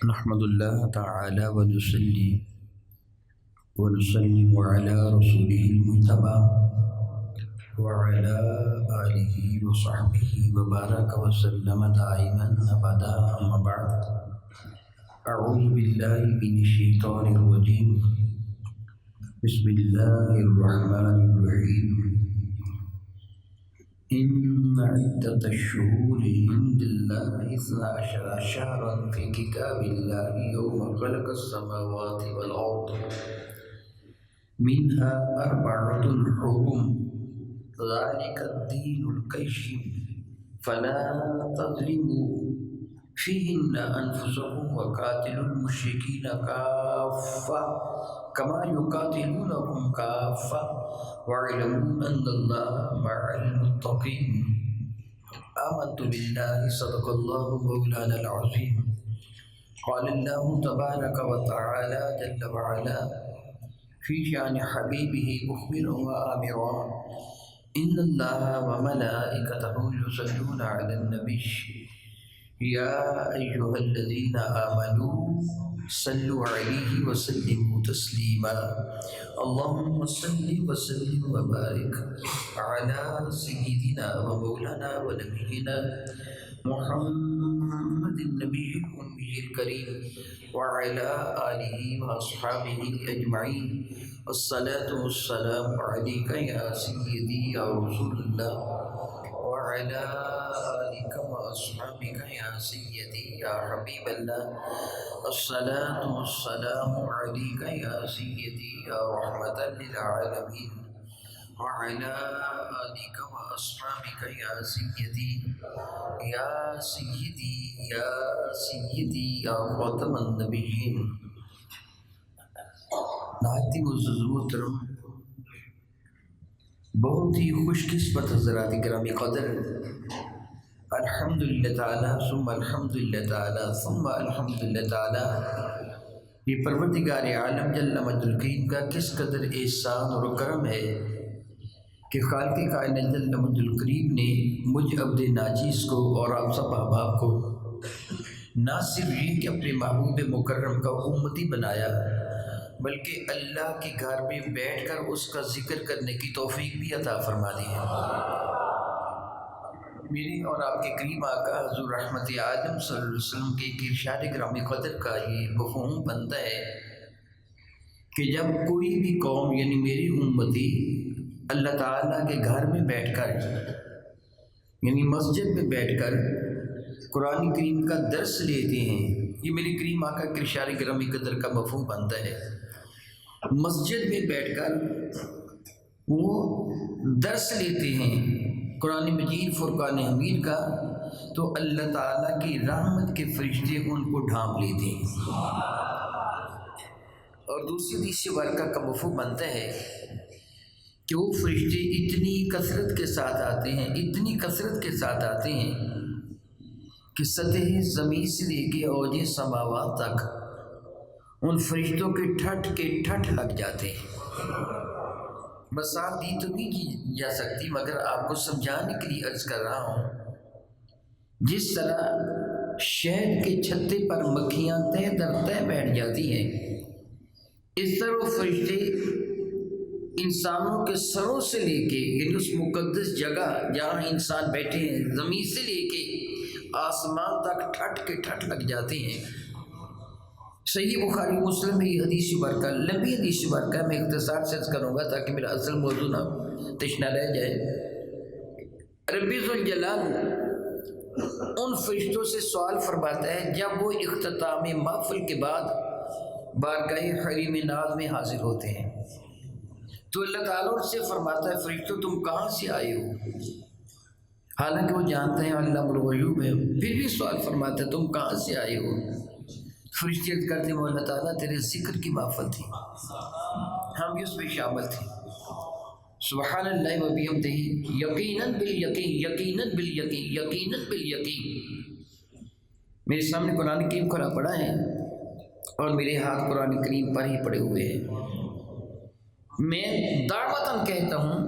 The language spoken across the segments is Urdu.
نحمد اللہ تعالی ونصلی ونسلم علی رسولہ المجتبی وعلی آلہ وصحبہ وبارک وسلم دائما ابدا اما بعد اعوذ باللہ من الشیطان الرجیم بسم اللہ الرحمن الرحیم إن عدة الشهور عند الله 12 شهرا في كتاب الله يوم خلق السماوات والأرض منها 4 حرم ذلك الدين القيم فلا تظلموا فيهن أنفسكم وقاتلوا المشركين كافة كما يقاتلونكم كافة واعلموا أن الله مع المتقين آمنت بالله صدق الله مولانا العظيم قال الله تبارك وتعالى جل وعلا في شأن حبيبه مخبرا وآمرا إن الله وملائكته يصلون على النبي يا أيها الذين آمنوا صلوا عليه وسلموا تسليما اللهم صل وسلم وبارك على سيدنا ومولانا ونبينا محمد النبي الأمي الكريم وعلى آله وأصحابه أجمعين الصلاة والسلام عليك يا سيدي يا رسول الله وعلى آلك وأصحابك يا سيدي يا حبيب الله الصلاة والسلام عليك يا سيدي يا رحمة للعالمين وعلى آلك وأصحابك يا سيدي يا سيدي يا سيدي يا خاتم النبيين نہایت معزز محترم بہت ہی خوش قسمت حضرات گرامی قدر الحمدللہ تعالی ثم الحمدللہ تعالی ثم الحمدللہ تعالی یہ پروردگار عالم جل مجد الکریم کا کس قدر احسان اور کرم ہے کہ خالق کائنات جل مجد الکریم نے مجھ عبد ناجیز کو اور آپ سب احباب کو نہ صرف یہ کہ اپنے محبوب مکرم کا امتی بنایا بلکہ اللہ کے گھر میں بیٹھ کر اس کا ذکر کرنے کی توفیق بھی عطا فرما دی ہے۔ میری اور آپ کے کریم آقا حضور رحمت عالم صلی اللہ علیہ وسلم کے ارشاد گرامی قدر کا یہ مفہوم بنتا ہے کہ جب کوئی بھی قوم یعنی میری امتی اللہ تعالیٰ کے گھر میں بیٹھ کر یعنی مسجد میں بیٹھ کر قرآن کریم کا درس لیتے ہیں، یہ میری کریم آقا کے ارشاد گرامی قدر کا مفہوم بنتا ہے۔ مسجد میں بیٹھ کر وہ درس لیتے ہیں قرآن مجید فرقان حمید کا، تو اللہ تعالیٰ کی رحمت کے فرشتے ان کو ڈھانپ لیتے ہیں۔ اور دوسری حدیث مبارکہ کا مفہوم بنتا ہے کہ وہ فرشتے اتنی کثرت کے ساتھ آتے ہیں، اتنی کثرت کے ساتھ آتے ہیں کہ سطح زمین سے لے کے اوج سماوات تک ان فرشتوں کے ٹھٹ لگ جاتے ہیں۔ مثال دی تو نہیں کی جا سکتی مگر آپ کو سمجھانے کے لیے عرض کر رہا ہوں، جس طرح شہد کے چھتے پر مکھیاں تہ در تہ بیٹھ جاتی ہیں، اس طرح وہ فرشتے انسانوں کے سروں سے لے کے یعنی اس مقدس جگہ جہاں انسان بیٹھے ہیں زمین سے لے کے آسمان تک ٹھٹ لگ جاتے ہیں۔ صحیح بخاری مسلم میں یہ حدیث مبارکہ لمبی حدیث مبارکہ میں اختصار سے کروں گا تاکہ میرا اصل موضوع نہ تشنہ رہ جائے۔ رب ذوالجلال ان فرشتوں سے سوال فرماتا ہے جب وہ اختتام محفل کے بعد بارگاہ حریم ناز میں حاضر ہوتے ہیں، تو اللہ تعالیٰ ان سے فرماتا ہے فرشتوں تم کہاں سے آئے ہو؟ حالانکہ وہ جانتے ہیں علام الغیوب ہے، پھر بھی سوال فرماتا ہے تم کہاں سے آئے ہو؟ فرشتے عرض کرتے ہیں اللہ تعالیٰ تیرے ذکر کی محفل تھی، ہم بھی اس میں شامل تھے۔ سبحان اللہ و بحمدہ یقیناً بالیقین میرے سامنے قرآن کریم کھلا پڑا ہے اور میرے ہاتھ قرآن کریم پر ہی پڑے ہوئے ہیں۔ میں دعوتاً کہتا ہوں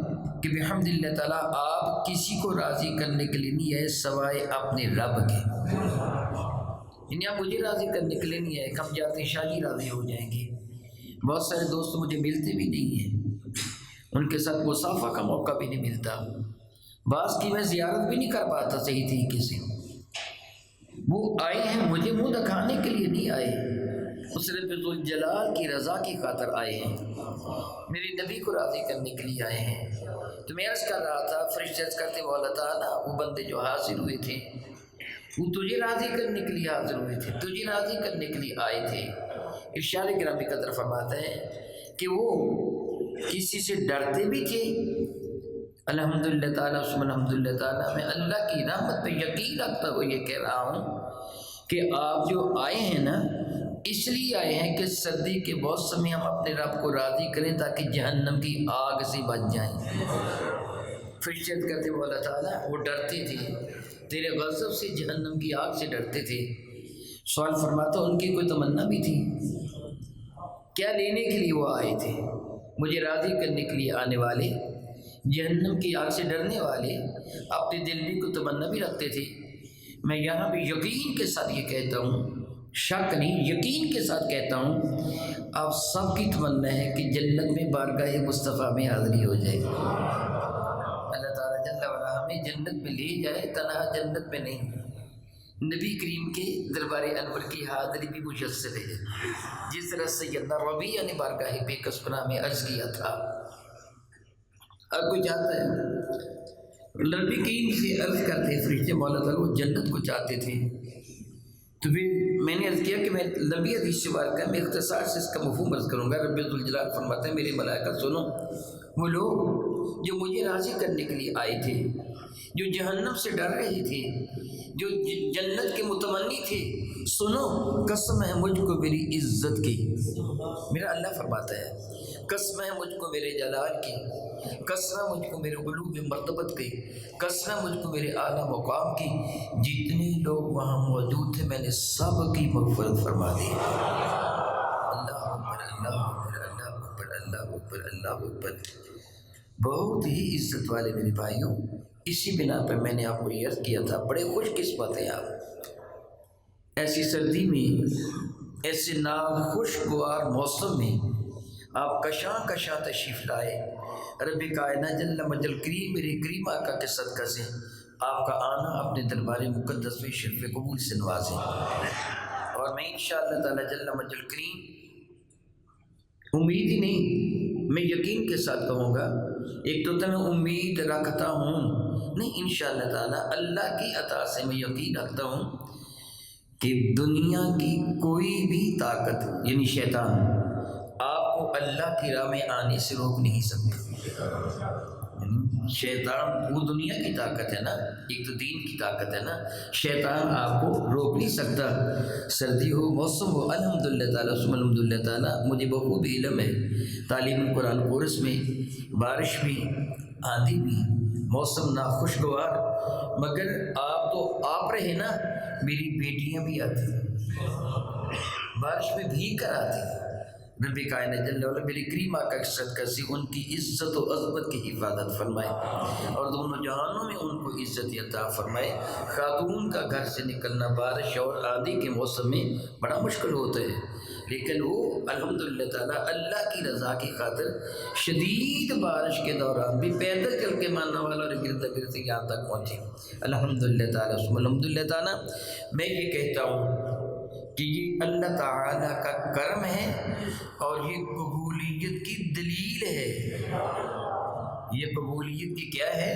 کہ بحمد اللہ تعالیٰ آپ کسی کو راضی کرنے کے لیے نہیں ہے سوائے اپنے رب کے۔ یعنی آپ مجھے راضی کرنے کے لیے نہیں آئے، ہم جاتے ہیں شاہ جی راضی ہو جائیں گے۔ بہت سارے دوست مجھے ملتے بھی نہیں ہیں، ان کے ساتھ مصافحہ کا موقع بھی نہیں ملتا، بعض کی میں زیارت بھی نہیں کر پاتا صحیح طریقے سے۔ وہ آئے ہیں مجھے منہ دکھانے کے لیے نہیں آئے، اس رب ذوالجلال کی رضا کی خاطر آئے ہیں، میرے نبی کو راضی کرنے کے لیے آئے ہیں۔ تو میں عرض کر رہا تھا، فرشتے عرض کرتے ہیں مولا تعالیٰ وہ بندے جو حاضر ہوئے تھے وہ تجھے راضی کرنے کے لیے حاضر ہوئے تھے، تجھے راضی کرنے کے لیے آئے تھے۔ ارشاد گرامی قدر فرماتا ہے کہ وہ کسی سے ڈرتے بھی تھے۔ الحمدللہ تعالیٰ ثم الحمدللہ تعالیٰ، میں اللہ کی رحمت پہ یقین رکھتا ہوں یہ کہہ رہا ہوں کہ آپ جو آئے ہیں نا اس لیے آئے ہیں کہ سردی کے موسم میں ہم اپنے رب کو راضی کریں تاکہ جہنم کی آگ سے بچ جائیں۔ فرشتے کرتے وہ اللہ تعالیٰ وہ ڈرتے تھے تیرے غضب سے، جہنم کی آگ سے ڈرتے تھے۔ سوال فرماتا ان کی کوئی تمنا بھی تھی؟ کیا لینے کے لیے وہ آئے تھے؟ مجھے راضی کرنے کے لیے آنے والے، جہنم کی آگ سے ڈرنے والے اپنے دل میں کوئی تمنا بھی رکھتے تھے؟ میں یہاں بھی یقین کے ساتھ یہ کہتا ہوں، شک نہیں یقین کے ساتھ کہتا ہوں، آپ سب کی تمنا ہے کہ جنت میں بارگاہ مصطفیٰ میں حاضری ہو جائے۔ اللہ تعالیٰ جل وعلا ہمیں جنت میں لے جائے، تنہا جنت میں نہیں، نبی کریم کے دربار انور کی حاضری بھی مجسر ہے، جس طرح سیدنا ربیعہ نے بارگاہ بے کسبنا میں عرض کیا تھا۔ اب کوئی چاہتا ہے نبی کریم سے عرض کرتے فرشتے مولا تعالیٰ وہ جنت کو چاہتے تھے، تو پھر میں نے عرض کیا کہ میں لمبی حدیث سے بات کریں، میں اختصار سے اس کا مفہوم عرض کروں گا۔ رب ذوالجلال فرماتے ہیں میرے ملائکہ سنو، وہ لوگ جو مجھے راضی کرنے کے لیے آئے تھے، جو جہنم سے ڈر رہے تھے، جو جنت کے متمنی تھے، سنو قسم ہے مجھ کو میری عزت کی، میرا اللہ فرماتا ہے قسم ہے مجھ کو میرے جلال کی، قسم ہے مجھ کو میرے علوم مرتبت کی، قسم ہے مجھ کو میرے اعلیٰ مقام کی، جتنے لوگ وہاں موجود تھے میں نے سب کی مغفرت فرما دی۔ اللہ اکبر اللہ اکبر اللہ اکبر اللہ اکبر اللہ اکبر۔ بہت ہی عزت والے میرے بھائیوں، اسی بنا پر میں نے آپ کو یہ عرض کیا تھا بڑے خوش قسمت ہیں آپ، ایسی سردی میں ایسے ناخوشگوار موسم میں آپ کشاں کشاں تشریف لائے۔ رب کائنات جل مجل کریم میرے کریم آقا کے صدقہ سے آپ کا آنا اپنے دربار مقدس میں شرف قبول سے نوازیں، اور میں انشاءاللہ تعالی جل مجل کریم امید ہی نہیں میں یقین کے ساتھ کہوں گا، ایک تو میں امید رکھتا ہوں نہیں، انشاءاللہ تعالی اللہ کی عطا سے میں یقین رکھتا ہوں کہ دنیا کی کوئی بھی طاقت یعنی شیطان آپ کو اللہ کی راہ میں آنے سے روک نہیں سکتا۔ شیطان وہ دنیا کی طاقت ہے نا، ایک تو دین کی طاقت ہے نا، شیطان آپ کو روک نہیں سکتا۔ سردی ہو موسم ہو، الحمدللہ تعالیٰ ثم الحمدللہ تعالیٰ مجھے بخوب علم ہے، تعلیم القرآن کورس میں بارش بھی، آندھی بھی، موسم ناخوشگوار، مگر آپ تو آپ رہے نا، میری بیٹیاں بھی آتی بارش میں بھیگ کر آتی۔ رب کائنات جل وعلا میری کریم آقا کے صدقہ سے ان کی عزت و عظمت کی حفاظت فرمائے، اور دونوں جہانوں میں ان کو عزت عطا فرمائے۔ خاتون کا گھر سے نکلنا بارش اور آندھی کے موسم میں بڑا مشکل ہوتا ہے، لیکن وہ الحمدللہ تعالیٰ اللہ کی رضا کی خاطر شدید بارش کے دوران بھی پیدل چل کے ماننے والا اور گرتا گرتے یہاں تک پہنچے۔ الحمدللہ تعالیٰ ثم الحمدللہ تعالیٰ میں یہ کہتا ہوں کہ یہ اللہ تعالیٰ کا کرم ہے اور یہ قبولیت کی دلیل ہے، یہ قبولیت کی کیا ہے؟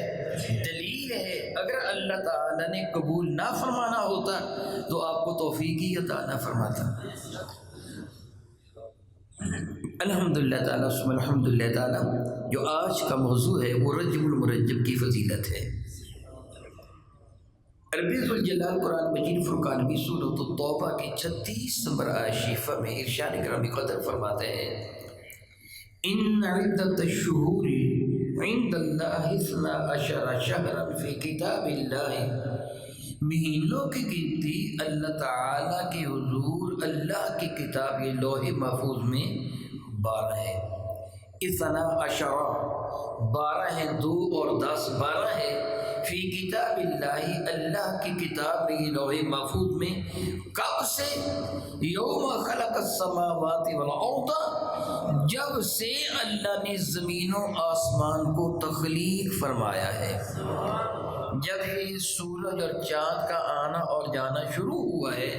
دلیل ہے۔ اگر اللہ تعالیٰ نے قبول نہ فرمانا ہوتا تو آپ کو توفیق ہی عطا نہ فرماتا۔ الحمدللہ تعالیٰ ثم الحمدللہ تعالیٰ جو آج کا موضوع ہے وہ رجب المرجب کی فضیلت ہے۔ رب ذوالجلال قرآن مجید فرقان بھی سورۃ التوبہ کی 36 نمبر آیت شریفہ میں ارشاد گرامی قدر فرماتے ہیں، ان عدۃ الشہور عند اللہ 12 شہرا فی کتاب اللہ، مہینوں کی گنتی اللہ تعالیٰ کے حضور اللہ کی کتاب یہ لوح محفوظ میں 12 ہے۔ 12 12 ہے، 2 اور 10 12 ہے، فی کتاب اللہ، اللہ کی کتاب میں لوح محفوظ میں، کب سے؟ یوم خلق السماوات والارض، جب سے اللہ نے زمین و آسمان کو تخلیق فرمایا ہے، جب یہ سورج اور چاند کا آنا اور جانا شروع ہوا ہے،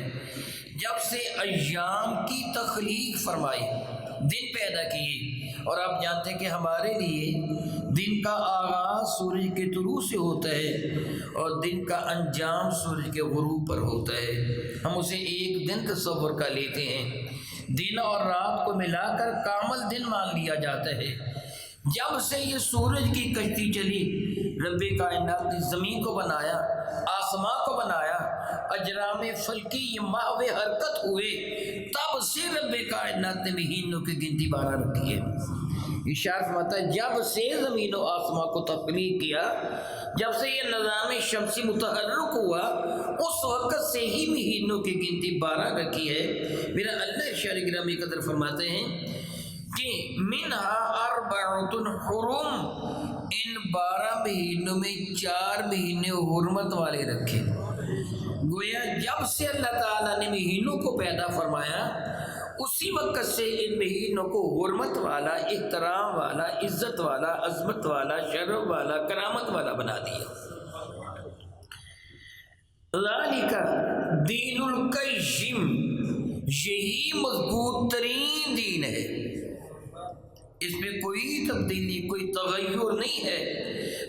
جب سے ایام کی تخلیق فرمائی، دن پیدا کیے۔ اور آپ جانتے ہیں کہ ہمارے لیے دن کا آغاز سورج کے طلوع سے ہوتا ہے اور دن کا انجام سورج کے غروب پر ہوتا ہے۔ ہم اسے ایک دن تصور کر لیتے ہیں، دن اور رات کو ملا کر کامل دن مان لیا جاتا ہے۔ جب سے یہ سورج کی کشتی چلی، رب کائنات نے زمین کو بنایا، آسمان کو بنایا، اجرام فلکی یہ محو حرکت ہوئے، تب سے رب کائنات نے مہینوں کی گنتی 12 رکھی ہے۔ اشارہ فرماتا ہے جب سے زمین و آسمان کو تخلیق کیا، جب سے یہ نظام شمسی متحرک ہوا، اس وقت سے ہی مہینوں کی گنتی 12 رکھی ہے۔ میرا اللہ شارع گرامی قدر فرماتے ہیں کہ منہا اربعۃ حرم، ان 12 مہینوں میں 4 مہینے حرمت والے رکھے۔ گویا جب سے اللہ تعالیٰ نے مہینوں کو پیدا فرمایا، اسی وقت سے ان مہینوں کو حرمت والا، احترام والا، عزت والا، عظمت والا، شرف والا، کرامت والا بنا دیا۔ ذالک دین القیم، یہی مضبوط ترین دین ہے، اس میں کوئی تبدیلی، کوئی تغیر نہیں ہے۔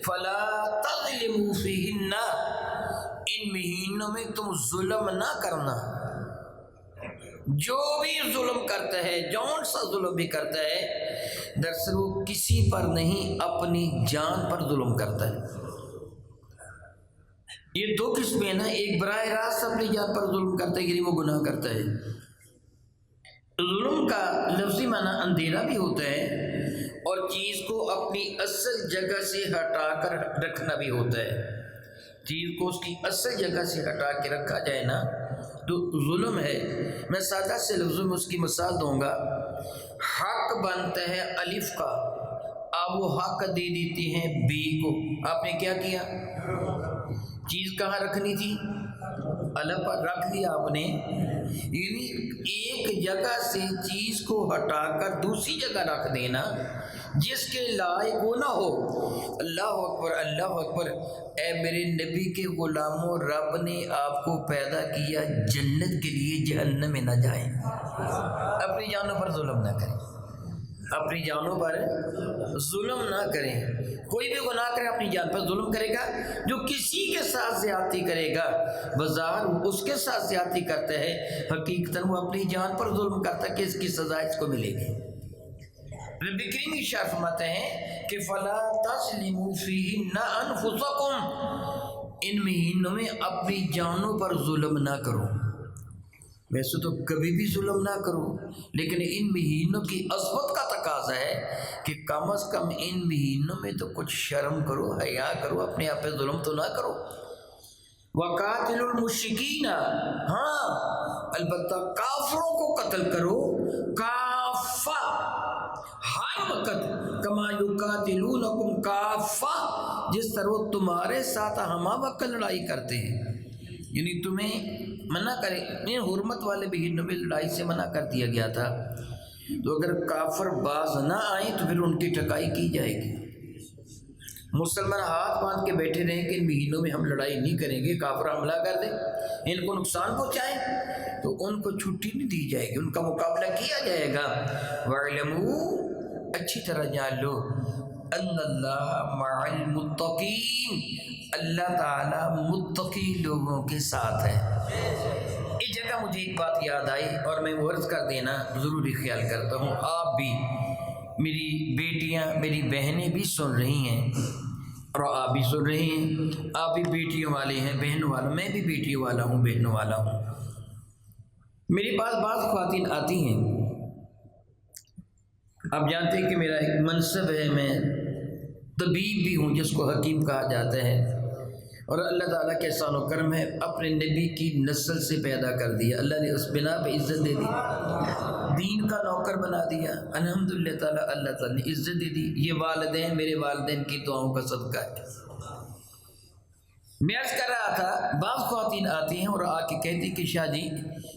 فلا تظلموا فیہن، ان مہینوں میں تم ظلم نہ کرنا۔ جو بھی ظلم کرتا ہے، جون سا ظلم بھی کرتا ہے، دراصل وہ کسی پر نہیں، اپنی جان پر ظلم کرتا ہے۔ یہ 2 قسمیں نا، ایک براہ راست اپنی جان پر ظلم کرتا ہے، یعنی وہ گناہ کرتا ہے۔ ظلم کا لفظی معنی اندھیرا بھی ہوتا ہے، اور چیز کو اپنی اصل جگہ سے ہٹا کر رکھنا بھی ہوتا ہے۔ چیز کو اس کی اصل جگہ سے ہٹا کے رکھا جائے نا تو ظلم ہے۔ میں سادہ سے لفظوں میں اس کی مثال دوں گا۔ حق بنتا ہے الف کا، آپ وہ حق دے دیتے ہیں بے کو، آپ نے کیا کیا؟ چیز کہاں رکھنی تھی؟ الف پر رکھ لیا آپ نے، یعنی ایک جگہ سے چیز کو ہٹا کر دوسری جگہ رکھ دینا جس کے لائق وہ نہ ہو۔ اللہ اکبر، اللہ اکبر۔ اے میرے نبی کے غلاموں، رب نے آپ کو پیدا کیا جنت کے لیے، جہنم میں نہ جائیں۔ اپنی جانوں پر ظلم نہ کریں، اپنی جانوں پر ظلم نہ کریں۔ کوئی بھی گناہ کرے اپنی جان پر ظلم کرے گا، جو کسی کے ساتھ زیادتی کرے گا بظاہر اس کے ساتھ زیادتی کرتا ہے، حقیقتاً وہ اپنی جان پر ظلم کرتا ہے کہ اس کی سزا اس کو ملے گی۔ رب کریم ارشاد فرماتے ہیں کہ فلا تظلموا فیہن انفسکم، ان مہینوں میں اپنی جانوں پر ظلم نہ کرو۔ ویسے تو کبھی بھی ظلم نہ کرو، لیکن ان مہینوں کی عظمت کا تقاضا ہے کہ کم از کم ان مہینوں میں تو کچھ شرم کرو، حیا کرو، اپنے آپ پہ ظلم تو نہ کرو۔ وقاتل المشرکین، ہاں البتہ کافروں کو قتل کرو، کافہ، ہر وقت، کما یقاتلونکم کافہ، جس طرح وہ تمہارے ساتھ ہمہ وقت لڑائی کرتے ہیں۔ یعنی تمہیں منع کرے، حرمت والے مہینوں میں لڑائی سے منع کر دیا گیا تھا، تو اگر کافر باز نہ آئیں تو پھر ان کی ٹکائی کی جائے گی۔ مسلمان ہاتھ باندھ کے بیٹھے رہیں کہ ان مہینوں میں ہم لڑائی نہیں کریں گے، کافر حملہ کر دیں، ان کو نقصان پہنچائیں، تو ان کو چھٹی نہیں دی جائے گی، ان کا مقابلہ کیا جائے گا۔ وَاعْلَمُوا، اچھی طرح جان لو، ان اللہ مع المتقین، اللہ تعالیٰ متقی لوگوں کے ساتھ ہے۔ اس جگہ مجھے ایک بات یاد آئی اور میں عرض کر دینا ضروری خیال کرتا ہوں، آپ بھی، میری بیٹیاں، میری بہنیں بھی سن رہی ہیں اور آپ بھی سن رہے ہیں، آپ بھی بیٹیوں والے ہیں، بہنوں والا، میں بھی بیٹیوں والا ہوں، بہنوں والا ہوں۔ میرے پاس بعض خواتین آتی ہیں، آپ جانتے ہیں کہ میرا ایک منصب ہے، میں طبیب بھی ہوں جس کو حکیم کہا جاتا ہے، اور اللہ تعالیٰ کے احسان و کرم ہے، اپنے نبی کی نسل سے پیدا کر دیا، اللہ نے اس بنا پہ عزت دے دی، دین کا نوکر بنا دیا، الحمدللہ تعالیٰ، اللہ تعالیٰ نے عزت دے دی۔ یہ والدین، میرے والدین کی دعاؤں کا صدقہ ہے۔ میں عرض کر رہا تھا بعض خواتین آتی ہیں اور آ کے کہتی کہ شاہ جی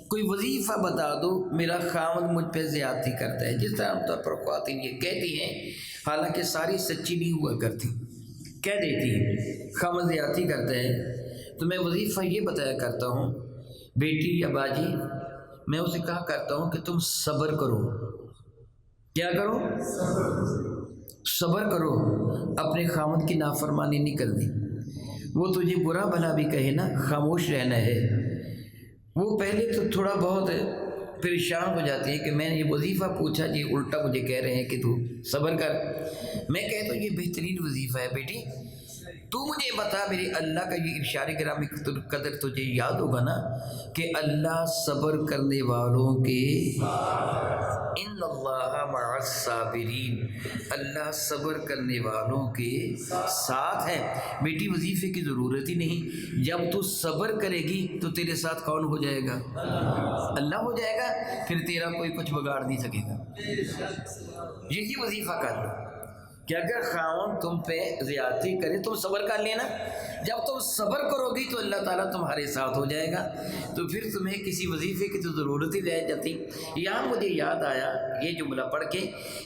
کوئی وظیفہ بتا دو، میرا خاوند مجھ پہ زیادتی کرتا ہے. جس طرح عام طور پر خواتین یہ کہتی ہیں، حالانکہ ساری سچی نہیں ہوا کرتی، کہہ دیتی ہیں خاوند زیادتی کرتا ہے، تو میں وظیفہ یہ بتایا کرتا ہوں بیٹی یا باجی، میں اسے کہا کرتا ہوں کہ تم صبر کرو. کیا کرو؟ صبر کرو، اپنے خاوند کی نافرمانی نہیں کرنی. وہ تجھے برا بھلا بھی کہے نا، خاموش رہنا ہے. وہ پہلے تو تھوڑا بہت پریشان ہو جاتی ہے کہ میں نے یہ وظیفہ پوچھا جی الٹا مجھے کہہ رہے ہیں کہ تو صبر کر. میں کہتا ہوں یہ بہترین وظیفہ ہے بیٹی، تو مجھے بتا میرے اللہ کا یہ ارشاد گرامی قدر تجھے یاد ہوگا نا کہ اللہ صبر کرنے والوں کے ان اللہ مع الصابرین، اللہ صبر کرنے والوں کے ساتھ ہے. بیٹی وظیفے کی ضرورت ہی نہیں، جب تو صبر کرے گی تو تیرے ساتھ کون ہو جائے گا؟ اللہ ہو جائے گا، پھر تیرا کوئی کچھ بگاڑ نہیں سکے گا. یہی وظیفہ کر لو کہ اگر خاوند تم پہ زیادتی کرے تم صبر کر لینا، جب تم صبر کرو گی تو اللہ تعالیٰ تمہارے ساتھ ہو جائے گا، تو پھر تمہیں کسی وظیفے کی تو ضرورت ہی رہ جاتی. یہاں مجھے یاد آیا یہ جملہ پڑھ کے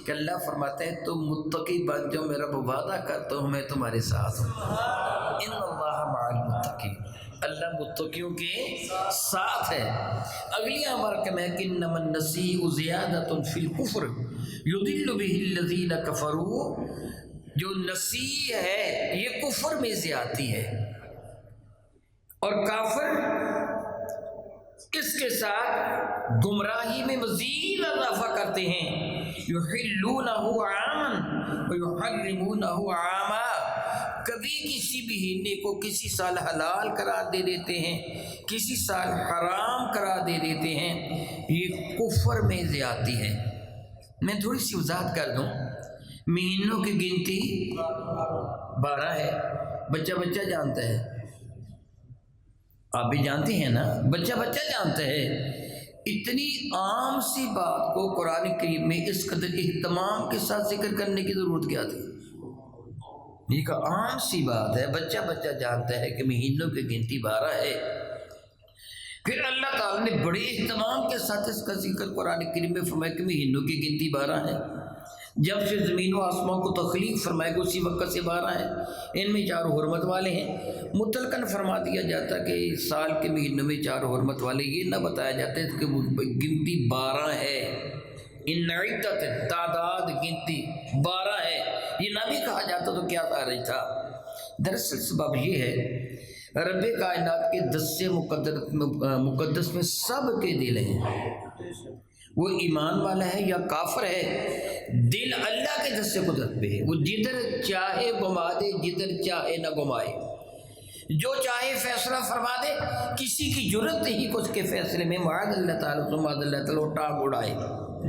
کہ اللہ فرماتا ہے تم متقی بن جاؤ، میرا وعدہ کرتا ہوں میں تمہارے ساتھ ہوں. ان اللہ مع المتقین، اللہ متقیوں کے ساتھ ہے. اگلی امر میں کہ انما النسیء زیادۃ فی الکفر یضل بہ الذین کفروا، جو نسیء ہے یہ کفر میں زیادتی ہے، اور کافر کس کے ساتھ گمراہی میں مزید اضافہ کرتے ہیں. یحلونہ عاما ویحرمونہ عاما، کبھی کسی مہینے کو کسی سال حلال قرار دے دیتے ہیں، کسی سال حرام قرار دے دیتے ہیں. یہ کفر میں زیادتی ہے. میں تھوڑی سی وضاحت کر دوں، مہینوں کی گنتی 12 ہے، بچہ بچہ جانتا ہے، آپ بھی جانتے ہیں نا، بچہ بچہ جانتا ہے. اتنی عام سی بات کو قرآن کریم میں اس قدر اہتمام کے ساتھ ذکر کرنے کی ضرورت کیا تھی؟ یہ کہ عام سی بات ہے، بچہ بچہ جانتا ہے کہ مہینوں کی گنتی 12 ہے. پھر اللہ تعالیٰ نے بڑے اہتمام کے ساتھ اس کا ذکر قرآن کریم میں فرمایا کہ مہینوں کی گنتی 12 ہے. جب سے زمین و آسمان کو تخلیق فرمائے گا اسی وقت سے 12 ہیں. ان میں 4 حرمت والے ہیں. مطلقاً فرما دیا جاتا کہ سال کے مہینوں میں 4 حرمت والے، یہ نہ بتایا جاتا ہے کہ گنتی 12 ہے. ان عدت، تعداد گنتی 12 ہے، یہ نہ بھی کہا جاتا تو کیا تاریخ تھا. دراصل سبب یہ ہے رب کائنات کے 10 مقدس میں سب کے دل ہیں، وہ ایمان والا ہے یا کافر ہے، دل اللہ کے 10 قدرت پہ ہے. وہ جدھر چاہے گھما دے، جدھر چاہے نہ گھمائے، جو چاہے فیصلہ فرما دے. کسی کی جرت نہیں کہ اس کے فیصلے میں معاذ اللہ تعالیٰ معاذ اللہ تعالیٰ ٹانگ اڑائے،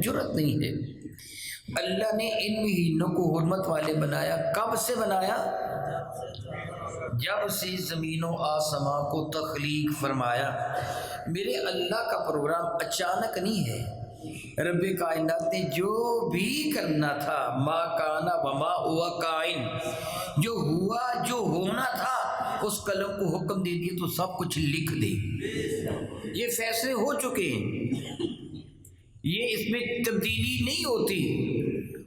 جرت نہیں ہے. اللہ نے ان مہینوں کو حرمت والے بنایا. کب سے بنایا؟ جب سے زمین و آسمان کو تخلیق فرمایا. میرے اللہ کا پروگرام اچانک نہیں ہے. رب کائنات نے جو بھی کرنا تھا، ما کانا وما ہوا کائن، جو ہوا جو ہونا تھا اس قلم کو حکم دے دیا تو سب کچھ لکھ دے. یہ فیصلے ہو چکے ہیں، یہ اس میں تبدیلی نہیں ہوتی.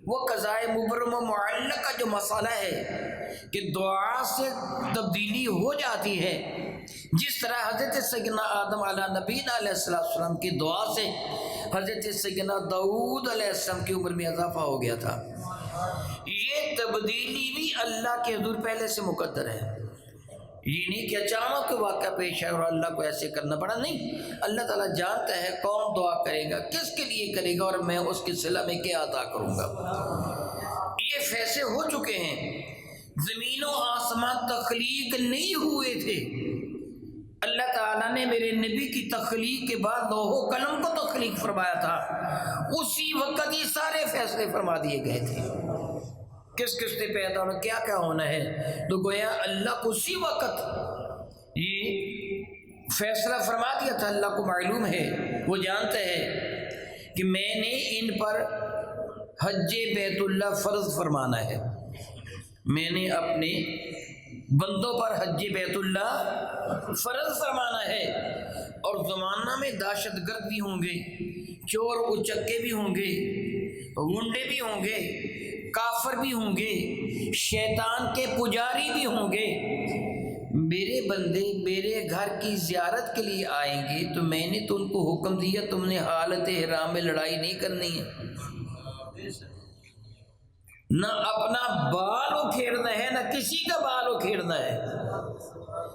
وہ قضائے مبرم و معلق کا جو مسئلہ ہے کہ دعا سے تبدیلی ہو جاتی ہے. جس طرح حضرت سیدنا آدم علیہ نبینا علیہ السلام کی دعا سے حضرت سیدنا داؤد علیہ السلام کی عمر میں اضافہ ہو گیا تھا، یہ تبدیلی بھی اللہ کے حضور پہلے سے مقدر ہے. یہ نہیں کہ اچانک واقعہ پیش ہے اور اللہ کو ایسے کرنا پڑا، نہیں. اللہ تعالیٰ جانتا ہے کون دعا کرے گا، کس کے لیے کرے گا، اور میں اس کے صلہ میں کیا عطا کروں گا. یہ فیصلے ہو چکے ہیں. زمین و آسمان تخلیق نہیں ہوئے تھے. اللہ تعالیٰ نے میرے نبی کی تخلیق کے بعد لوح و قلم کو تخلیق فرمایا تھا. اسی وقت یہ سارے فیصلے فرما دیے گئے تھے، کس کس نے پیدا ہونا، کیا کیا ہونا ہے. تو گویا اللہ کو اسی وقت یہ فیصلہ فرما دیا تھا. اللہ کو معلوم ہے، وہ جانتا ہے کہ میں نے ان پر حج بیت اللہ فرض فرمانا ہے. میں نے اپنے بندوں پر حج بیت اللہ فرض فرمانا ہے، اور زمانہ میں دہشت گرد بھی ہوں گے، چور اچکے بھی ہوں گے، غنڈے بھی ہوں گے، کافر بھی ہوں گے، شیطان کے پجاری بھی ہوں گے۔ میرے بندے میرے گھر کی زیارت کے لیے آئیں گے تو میں نے تو ان کو حکم دیا تم نے حالت احرام میں لڑائی نہیں کرنی ہے، نہ اپنا بال اکھیڑنا ہے، نہ کسی کا بال اکھیڑنا ہے،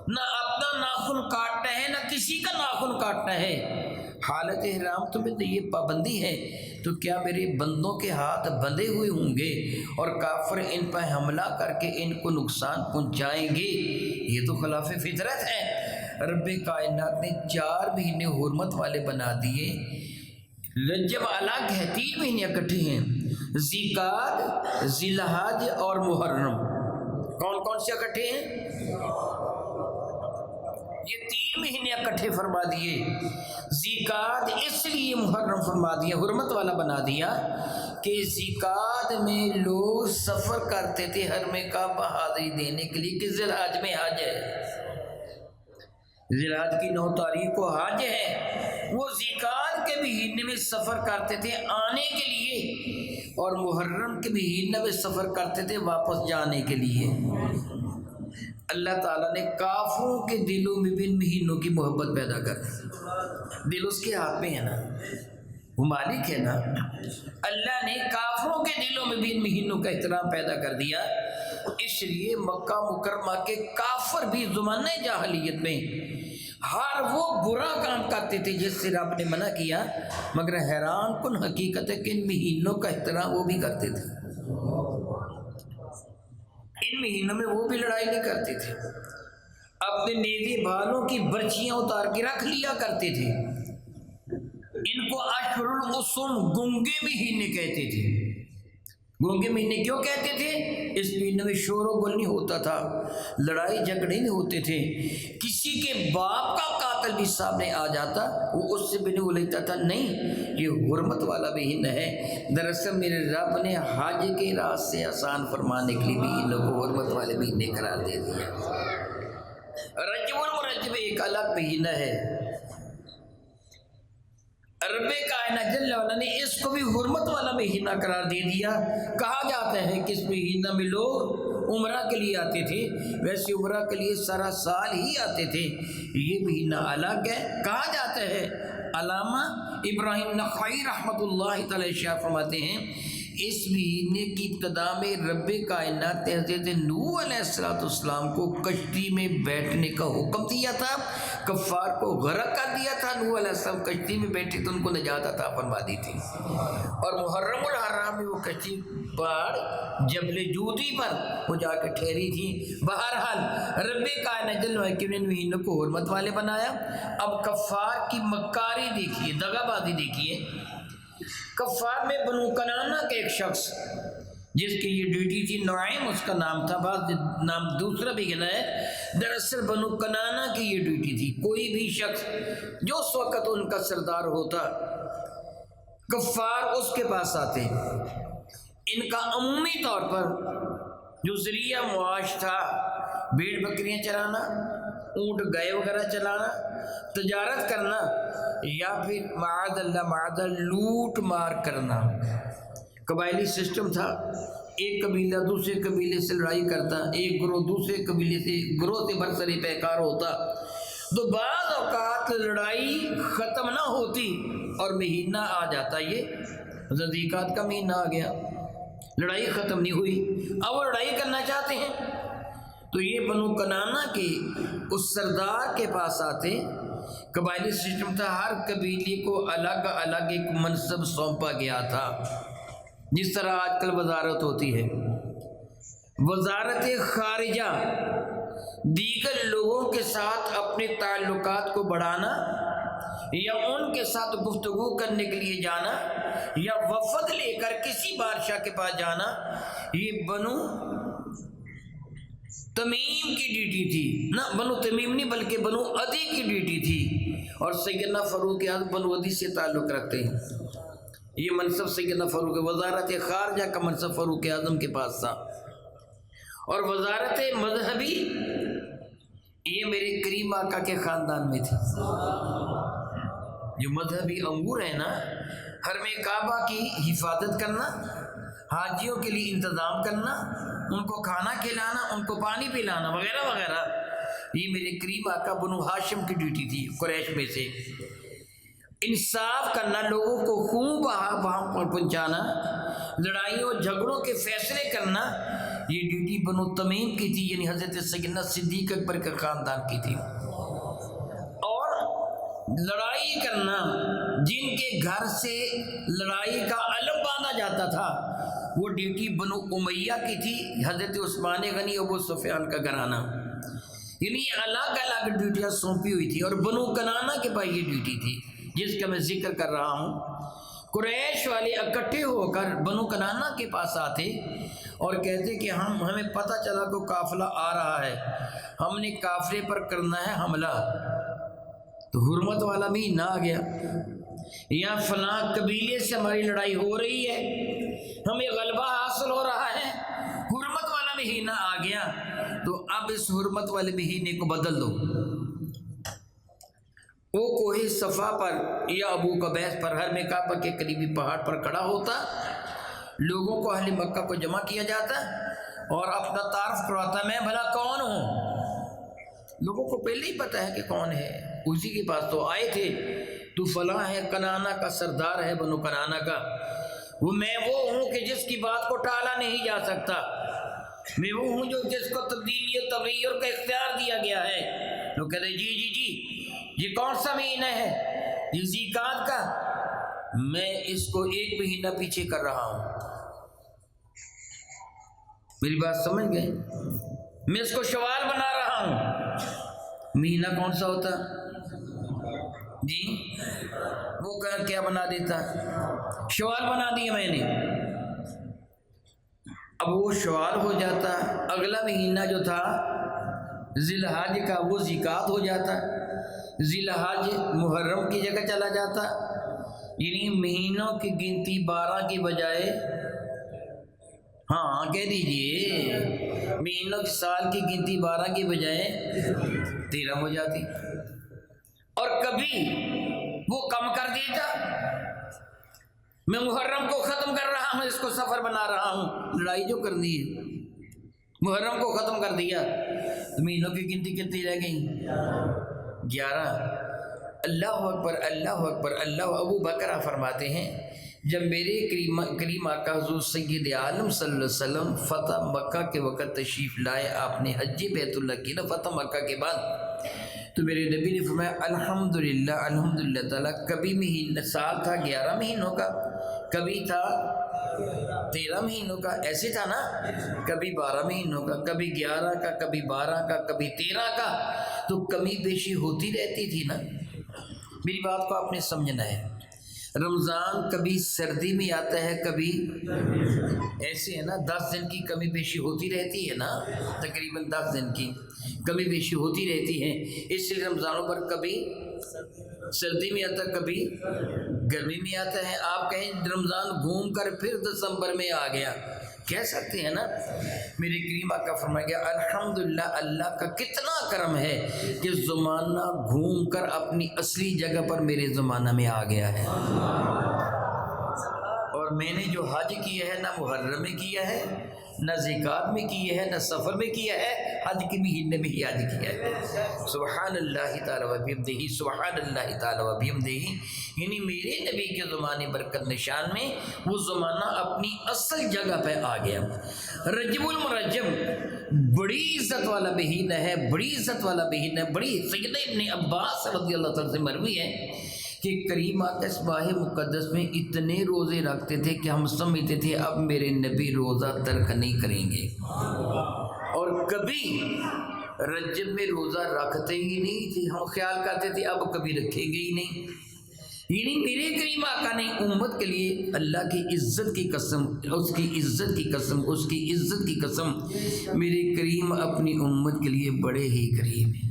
نہ اپنا ناخن کاٹنا ہے، نہ کسی کا ناخن کاٹنا ہے۔ حالت احرام تمہیں تو یہ پابندی ہے، تو کیا میرے بندوں کے ہاتھ بندھے ہوئے ہوں گے اور کافر ان پر حملہ کر کے ان کو نقصان پہنچائیں گے؟ یہ تو خلاف فطرت ہے۔ رب کائنات نے 4 مہینے حرمت والے بنا دیے۔ رجب الگ ہے، 3 مہینے اکٹھے ہیں، ذیقعدہ، ذی الحج اور محرم۔ کون کون سے اکٹھے ہیں؟ یہ 3 مہینے اکٹھے فرما دیے۔ ذیقعدہ اس لیے محرم فرما دیا، حرمت والا بنا دیا کہ ذیقعدہ میں لوگ سفر کرتے تھے حرم کعبہ حاضری دینے کے لیے کہ ذی الحج میں حج ہے، ذی الحج کی 9 تاریخ کو حج ہے، وہ ذیقعدہ کے مہینے میں سفر کرتے تھے آنے کے لیے، اور محرم کے مہینے میں سفر کرتے تھے واپس جانے کے لیے۔ اللہ تعالیٰ نے کافروں کے دلوں میں بھی ان مہینوں کی محبت پیدا کر دی۔ دل اس کے ہاتھ میں ہے نا، وہ مالک ہے نا۔ اللہ نے کافروں کے دلوں میں بھی ان مہینوں کا احترام پیدا کر دیا، اس لیے مکہ مکرمہ کے کافر بھی زمانہ جاہلیت میں ہر وہ برا کام کرتے تھے جس سے رب نے منع کیا، مگر حیران کن حقیقت ہے کہ ان مہینوں کا احترام وہ بھی کرتے تھے۔ ان مہینوں میں وہ بھی لڑائی نہیں کرتے تھے، اپنے نیزے بھالوں کی برچیاں اتار کے رکھ لیا کرتے تھے۔ ان کو اشہر الحسن گنگے مہینے کہتے تھے۔ گنگے مہینے کیوں کہتے تھے؟ اس مہینے میں شور و گل نہیں ہوتا تھا، لڑائی جھگڑے نہیں ہوتے تھے، کسی کے باپ کا قاتل بھی سامنے آ جاتا وہ اس سے بھی نہیں لیتا تھا، نہیں یہ حرمت والا مہینہ ہے۔ دراصل میرے رب نے حج کے راستے آسان فرمانے کے لیے بھی ان لوگوں کو حرمت والے مہینے قرار دے دیا۔ رجب المرجب ایک الگ مہینہ ہے، رب کائنات جل وعلا نے اس کو بھی حرمت والا مہینہ قرار دے دیا۔ کہا جاتا ہے کہ اس مہینہ میں لوگ عمرہ کے لیے آتے تھے، ویسے عمرہ کے لیے سارا سال ہی آتے تھے، یہ مہینہ الگ ہے۔ کہا جاتا ہے، علامہ ابراہیم نخعی رحمۃ اللہ تعالی شاہ فرماتے ہیں، اس مہینے کی ابتدا میں رب کائنات نے حضرت نوح علیہ السلام کو کشتی میں بیٹھنے کا حکم دیا تھا، کفار کو غرق کر دیا تھا۔ نوح علیہ السلام کشتی میں بیٹھے تو ان کو نجات عطا فرما دی تھی، اور محرم الحرام میں وہ کشتی پر جبل جودی پر وہ جا کے ٹھہری تھی۔ بہرحال رب کائنات جل وعلا نے مہینوں کو حرمت والے بنایا۔ اب کفار کی مکاری دیکھیے، دغا بازی دیکھیے۔ کفار میں بنو کنانہ کے ایک شخص جس کی یہ ڈیوٹی تھی، نعیم اس کا نام تھا، بعض نام دوسرا بھی گنا ہے، دراصل بنو کنانہ کی یہ ڈیوٹی تھی۔ کوئی بھی شخص جو اس وقت ان کا سردار ہوتا، کفار اس کے پاس آتے، ان کا عمومی طور پر جو ذریعہ معاش تھا، بھیڑ بکریاں چرانا، اونٹ گائے وغیرہ چلانا، تجارت کرنا، یا پھر معاذ اللہ لوٹ مار کرنا۔ قبائلی سسٹم تھا، ایک قبیلہ دوسرے قبیلے سے لڑائی کرتا، ایک گروہ دوسرے قبیلے سے گروہ سے برسری پیکار ہوتا، تو بعض اوقات لڑائی ختم نہ ہوتی اور مہینہ آ جاتا، یہ ذیقعدہ کا مہینہ آ گیا، لڑائی ختم نہیں ہوئی، اب وہ لڑائی کرنا چاہتے ہیں، تو یہ بنو کنانہ کے اس سردار کے پاس آتے۔ قبائلی سسٹم تھا، ہر قبیلے کو الگ الگ ایک منصب سونپا گیا تھا، جس طرح آج کل وزارت ہوتی ہے۔ وزارت خارجہ دیگر لوگوں کے ساتھ اپنے تعلقات کو بڑھانا، یا ان کے ساتھ گفتگو کرنے کے لیے جانا، یا وفد لے کر کسی بادشاہ کے پاس جانا، یہ بنو تمیم کی ڈیوٹی تھی۔ نہ بنو تمیم نہیں بلکہ بنو عدی کی ڈیوٹی تھی، اور سیدنا فاروق اعظم بنو عدی سے تعلق رکھتے ہیں۔ یہ منصب سیدنا فاروق، وزارت خارجہ کا منصب فاروق اعظم کے پاس تھا، اور وزارت مذہبی یہ میرے کریم آقا کے خاندان میں تھی۔ جو مذہبی امور ہے نا، حرم کعبہ کی حفاظت کرنا، حاجیوں کے لیے انتظام کرنا، ان کو کھانا کھلانا، ان کو پانی پلانا وغیرہ وغیرہ، یہ میرے کریم آقا بنو ہاشم کی ڈیوٹی تھی۔ قریش میں سے انصاف کرنا، لوگوں کو خون وہاں پر پہنچانا، لڑائیوں جھگڑوں کے فیصلے کرنا، یہ ڈیوٹی بنو تمیم کی تھی، یعنی حضرت سیدنا صدیق اکبر کے خاندان کی تھی۔ اور لڑائی کرنا، جن کے گھر سے لڑائی کا علم باندھا جاتا تھا، وہ ڈیوٹی بنو امیہ کی تھی، حضرت عثمان غنی ابو سفیان کا گھرانہ، یعنی الگ الگ ڈیوٹیاں سونپی ہوئی تھی۔ اور بنو کنانہ کے پاس یہ ڈیوٹی تھی جس کا میں ذکر کر رہا ہوں۔ قریش والے اکٹھے ہو کر بنو کنانہ کے پاس آتے اور کہتے کہ ہمیں پتہ چلا کہ قافلہ آ رہا ہے، ہم نے قافلے پر کرنا ہے حملہ۔ تو حرمت والا مہینہ آ گیا، یا فلاں قبیلے سے ہماری لڑائی ہو رہی ہے، ہمیں غلبہ حاصل ہو رہا ہے، حرمت والا مہینہ آ گیا، تو اب اس حرمت والے مہینے کو بدل دو۔ وہ کوہ صفا پر یا ابو قبیس پر حرم کعبہ کے قریبی پہاڑ پر کھڑا ہوتا، لوگوں کو اہل مکہ کو جمع کیا جاتا اور اپنا تعارف کرواتا، میں بھلا کون ہوں۔ لوگوں کو پہلے ہی پتہ ہے کہ کون ہے، اسی کے پاس تو آئے تھے، تو فلاں ہے، کنانہ کا سردار ہے، بنو کنانہ کا، میں وہ ہوں کہ جس کی بات کو ٹالا نہیں جا سکتا، میں وہ ہوں جو جس کو تبدیلی اور تغیر کا اختیار دیا گیا ہے۔ لوگ کہتے ہیں جی جی جی یہ کون سا مہینہ ہے؟ یہ ذیقعد کا، میں اس کو 1 مہینہ پیچھے کر رہا ہوں۔ میری بات سمجھ گئے؟ میں اس کو شوال بنا رہا ہوں۔ مہینہ کون سا ہوتا جی؟ وہ کیا بنا دیتا؟ شوال بنا دیا میں نے۔ اب وہ شوال ہو جاتا، اگلا مہینہ جو تھا ذی الحج کا وہ ذیقعد ہو جاتا، ذی الحج محرم کی جگہ چلا جاتا، یعنی مہینوں کی گنتی 12 کی بجائے، ہاں کہہ دیجئے، مہینوں کی سال کی گنتی 12 کی بجائے 13 ہو جاتی، اور کبھی وہ کم کر دیتا، میں محرم کو ختم کر رہا ہوں، اس کو سفر بنا رہا ہوں، لڑائی جو کرنی ہے، محرم کو ختم کر دیا تو مہینوں کی گنتی کتنی رہ گئی؟ 11۔ اللہ اکبر اللہ اکبر اللہ۔ ابو بکر فرماتے ہیں جب میرے کریم آقا حضور سید عالم صلی اللہ علیہ وسلم فتح مکہ کے وقت تشریف لائے، آپ نے حج بیت اللہ کی نا فتح مکہ کے بعد، تو میرے نبی نے فرمایا الحمدللہ الحمدللہ تعالیٰ، کبھی مہینہ سال تھا 11 مہینوں کا، کبھی تھا 13 مہینوں کا، ایسے تھا نا، کبھی 12 مہینوں کا، کبھی 11 کا، کبھی 12 کا، کبھی 13 کا، تو کمی بیشی ہوتی رہتی تھی نا۔ میری بات کو آپ نے سمجھنا ہے، رمضان کبھی سردی میں آتا ہے، کبھی ایسے ہے نا، 10 دن کی کمی بیشی ہوتی رہتی ہے نا، تقریباً 10 دن کی کمی بیشی ہوتی رہتی ہے، اس لیے رمضانوں پر کبھی سردی میں آتا ہے، کبھی گرمی میں آتا ہے۔ آپ کہیں رمضان گھوم کر پھر دسمبر میں آ گیا، کہہ سکتے ہیں نا۔ میرے کریم آقا فرمایا گیا الحمدللہ، اللہ کا کتنا کرم ہے کہ زمانہ گھوم کر اپنی اصلی جگہ پر میرے زمانہ میں آ گیا ہے، اور میں نے جو حج کیا ہے نہ محرم میں کیا ہے، نہ ذیقعد میں کیا ہے، نہ سفر میں کیا ہے، حج کے مہینے میں ہی حج کیا ہے۔ سبحان اللہ تعالی و بحمدہ، سبحان اللہ تعالی و بحمدہ، یعنی میرے نبی کے زمانے برکت نشان میں وہ زمانہ اپنی اصل جگہ پہ آ گیا۔ رجب المرجب بڑی عزت والا مہینہ ہے، بڑی عزت والا مہینہ ہے، بڑی۔ سیدنا ابن عباس رضی اللہ تعالیٰ سے مروی ہے کہ کریم آقا اس ماہ مقدس میں اتنے روزے رکھتے تھے کہ ہم سمجھتے تھے اب میرے نبی روزہ ترک نہیں کریں گے، اور کبھی رجب میں روزہ رکھتے ہی نہیں تھے، ہم خیال کرتے تھے اب کبھی رکھیں گے ہی نہیں۔ یعنی میرے کریم آقا نے امت کے لیے اللہ کی عزت کی قسم، اس کی عزت کی قسم، اس کی عزت کی قسم، میرے کریم اپنی امت کے لیے بڑے ہی کریم ہیں،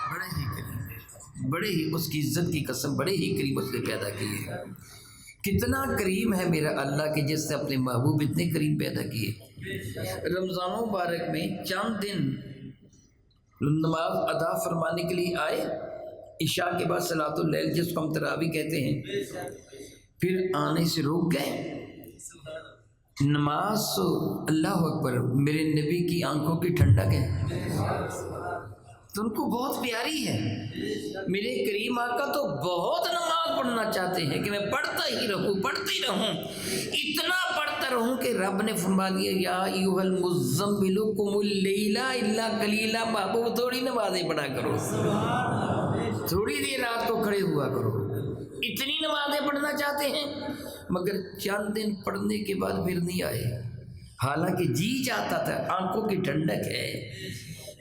بڑے ہی کریم ہیں، بڑے ہی اس کی عزت کی قسم، بڑے ہی کریم اس نے پیدا کیے ہیں۔ کتنا کریم ہے میرا اللہ کہ جس سے اپنے محبوب اتنے کریم پیدا کیے۔ رمضان مبارک میں چند دن نماز ادا فرمانے کے لیے آئے، عشاء کے بعد صلاۃ اللیل جس کو ہم تراویح کہتے ہیں، پھر آنے سے رک گئے۔ نماز اللہ اکبر میرے نبی کی آنکھوں کی ٹھنڈک ہے، تو ان کو بہت پیاری ہے۔ میرے کریم آقا تو بہت نماز پڑھنا چاہتے ہیں کہ میں پڑھتا ہی رہوں، اتنا پڑھتا رہوں کہ رب نے فرما دیا یا ایھا المزمل قم اللیل الا قلیلا، محبوب تھوڑی نمازیں پڑھا کرو، تھوڑی دیر رات کو کھڑے ہوا کرو، اتنی نمازیں پڑھنا چاہتے ہیں۔ مگر چند دن پڑھنے کے بعد پھر نہیں آئے، حالانکہ جی چاہتا تھا، آنکھوں کی ٹھنڈک ہے،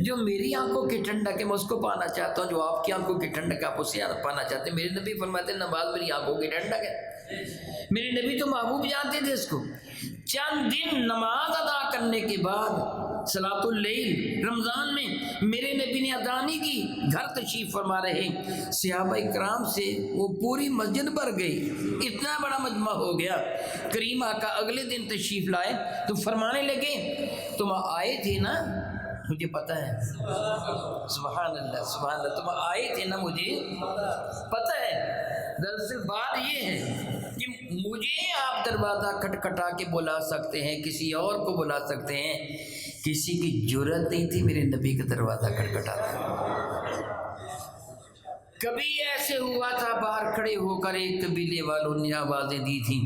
جو میری آنکھوں کی ٹھنڈک ہے میں اس کو پانا چاہتا ہوں، جو آپ کی آنکھوں کی ٹھنڈک آپ اسے پانا چاہتے ہیں۔ میرے نبی فرماتے ہیں نماز میری آنکھوں کی ٹھنڈک ہے، میرے نبی تو محبوب جانتے تھے اس کو۔ چند دن نماز ادا کرنے کے بعد صلاۃ اللیل رمضان میں میرے نبی نے ادا نہیں کی، گھر تشریف فرما رہے، صحابہ کرام سے وہ پوری مسجد بھر گئی، اتنا بڑا مجمع ہو گیا۔ کریم آقا اگلے دن تشریف لائے تو فرمانے لگے تم آئے تھے نا، مجھے پتہ ہے، سبحان اللہ سبحان اللہ، تم آئے تھے نا، مجھے پتہ ہے۔ دراصل بات یہ ہے کہ مجھے آپ دروازہ کھٹکھٹا کے بلا سکتے ہیں، کسی اور کو بلا سکتے ہیں، کسی کی جرأت نہیں تھی میرے نبی کا دروازہ کھٹکھٹاتا۔ کبھی ایسے ہوا تھا باہر کھڑے ہو کر ایک قبیلے والوں نے آوازیں دی تھیں،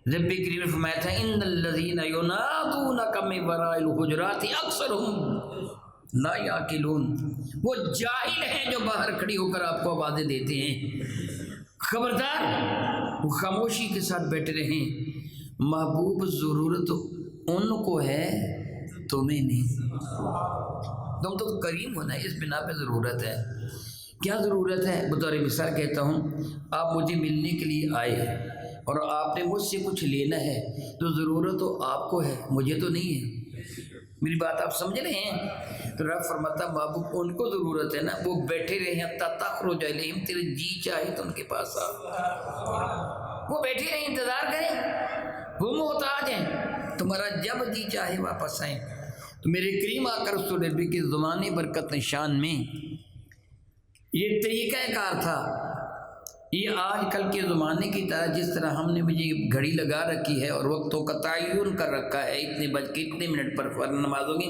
رب کریم نے فرمایا تھا ان الذین ینادونک من وراء الحجرات اکثرهم لا یعقلون، وہ جاہل ہیں جو باہر کھڑی ہو کر آپ کو آوازیں دیتے ہیں، خبردار وہ خاموشی کے ساتھ بیٹھے رہیں۔ محبوب ضرورت ان کو ہے، تمہیں نہیں، تم تو کریم ہونا ہے، اس بنا پہ ضرورت ہے۔ کیا ضرورت ہے؟ بطور مثال کہتا ہوں، آپ مجھے ملنے کے لیے آئے اور آپ نے مجھ سے کچھ لینا ہے، تو ضرورت تو آپ کو ہے، مجھے تو نہیں ہے۔ میری بات آپ سمجھ رہے ہیں؟ تو رب فرماتا محبوب ان کو ضرورت ہے نا، وہ بیٹھے رہے ہیں حتی تخرج الیہم، تیرے جی چاہے تو ان کے پاس آ، وہ بیٹھے رہے انتظار کریں، وہ محتاج ہیں، تمہارا جب جی چاہے واپس آئیں۔ تو میرے کریم آقا رسول نبی کی زمانے برکت نشان میں یہ طریقہ کار تھا۔ یہ آج کل کے زمانے کی طرح جس طرح ہم نے مجھے گھڑی لگا رکھی ہے اور وقتوں کا تعین کر رکھا ہے، اتنے بج کے اتنے منٹ پر فرض نماز ہوگی،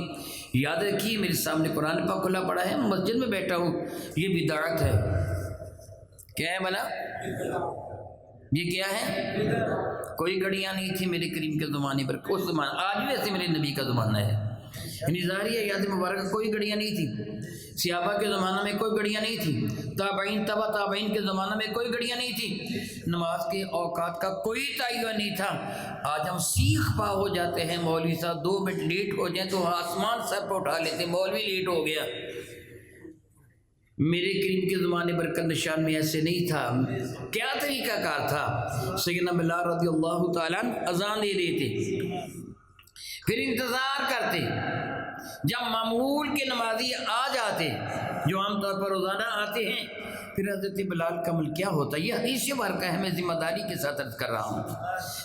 یاد رکھیے میرے سامنے قرآن پاک کھلا پڑا ہے، مسجد میں بیٹھا ہوں، یہ بدعت ہے۔ کیا ہے بنا؟ یہ کیا ہے؟ کوئی گھڑیاں نہیں تھی میرے کریم کے زمانے پر، اس زمانے، آج بھی ایسے میرے نبی کا زمانہ ہے، یعنی ظاہری یاد مبارک کوئی گھڑیاں نہیں تھی، صحابہ کے زمانہ میں کوئی گھڑیاں نہیں تھی، تابعین تبع تابعین کے زمانہ میں کوئی گھڑیاں نہیں تھی، نماز کے اوقات کا کوئی تعین نہیں تھا۔ آج ہم سیخ پا ہو جاتے ہیں، مولوی صاحب 2 منٹ لیٹ ہو جائیں تو آسمان سر پہ اٹھا لیتے ہیں، مولوی لیٹ ہو گیا۔ میرے کریم کے زمانے برکت نشان میں ایسے نہیں تھا۔ کیا طریقہ کار تھا؟ سیدنا بلال رضی اللہ تعالیٰ اذان دے دیتے، پھر انتظار کرتے، جب معمول کے نمازی آ جاتے جو عام طور پر روزانہ آتے ہیں، پھر حضرت بلال کا عمل کیا ہوتا ہے؟ یہ حدیث مبارکہ ہے، میں ذمہ داری کے ساتھ عرض کر رہا ہوں۔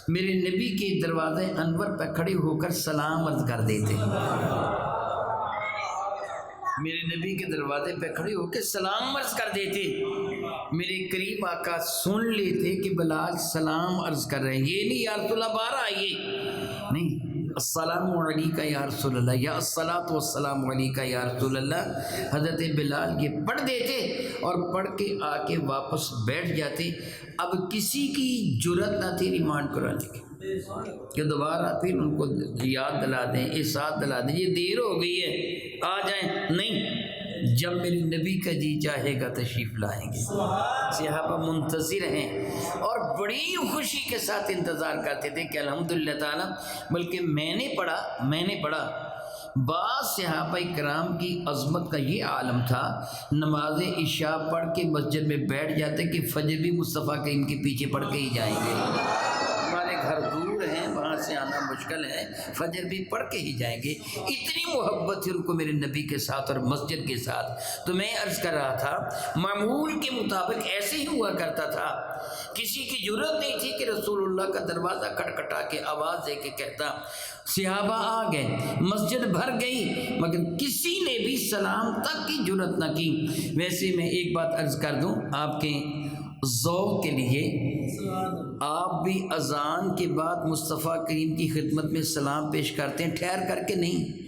میرے نبی کے دروازے انور پہ کھڑے ہو کر سلام عرض کر دیتے، میرے نبی کے دروازے پہ کھڑے ہو کے سلام عرض کر دیتے۔ میرے کریم آقا سن لیتے کہ بلال سلام عرض کر رہے ہیں، یہ نہیں یا رسول اللہ باہر آئیے، نہیں، السلام علیکہ یا رسول اللہ، یا الصلاۃ والسلام علیکہ یا رسول اللہ۔ حضرت بلال یہ پڑھ دیتے اور پڑھ کے آ کے واپس بیٹھ جاتے۔ اب کسی کی جرأت نہ تھی ریمانڈ کرانے کی کہ دوبارہ پھر ان کو یاد دلا دیں، احساس دلا دیں، یہ دیر ہو گئی ہے آ جائیں، نہیں، جب میرے نبی کا جی چاہے گا تشریف لائیں گے۔ صحابہ منتظر ہیں اور بڑی خوشی کے ساتھ انتظار کرتے تھے کہ الحمدللہ تعالیٰ، بلکہ میں نے پڑھا بعض صحابہ کرام کی عظمت کا یہ عالم تھا، نماز عشاء پڑھ کے مسجد میں بیٹھ جاتے کہ فجر بھی مصطفیٰ کریم کے پیچھے پڑھ کے ہی جائیں گے، ہمارے گھر دور ہیں، وہاں سے آنا مشکل ہے، فجر بھی پڑھ کے ہی جائیں گے۔ اتنی محبت تھی ان کو میرے نبی کے ساتھ اور مسجد کے ساتھ۔ تو میں عرض کر رہا تھا معمول کے مطابق ایسے ہی ہوا کرتا تھا کسی کی جرت نہیں تھی کہ رسول اللہ کا دروازہ کھٹکھٹا کے آواز دے کے کہتا۔ صحابہ آ گئے، مسجد بھر گئی، مگر کسی نے بھی سلام تک کی جرت نہ کی۔ ویسے میں ایک بات عرض کر دوں آپ کے ذوق کے لیے، آپ بھی اذان کے بعد مصطفیٰ کریم کی خدمت میں سلام پیش کرتے ہیں، ٹھہر کر کے نہیں۔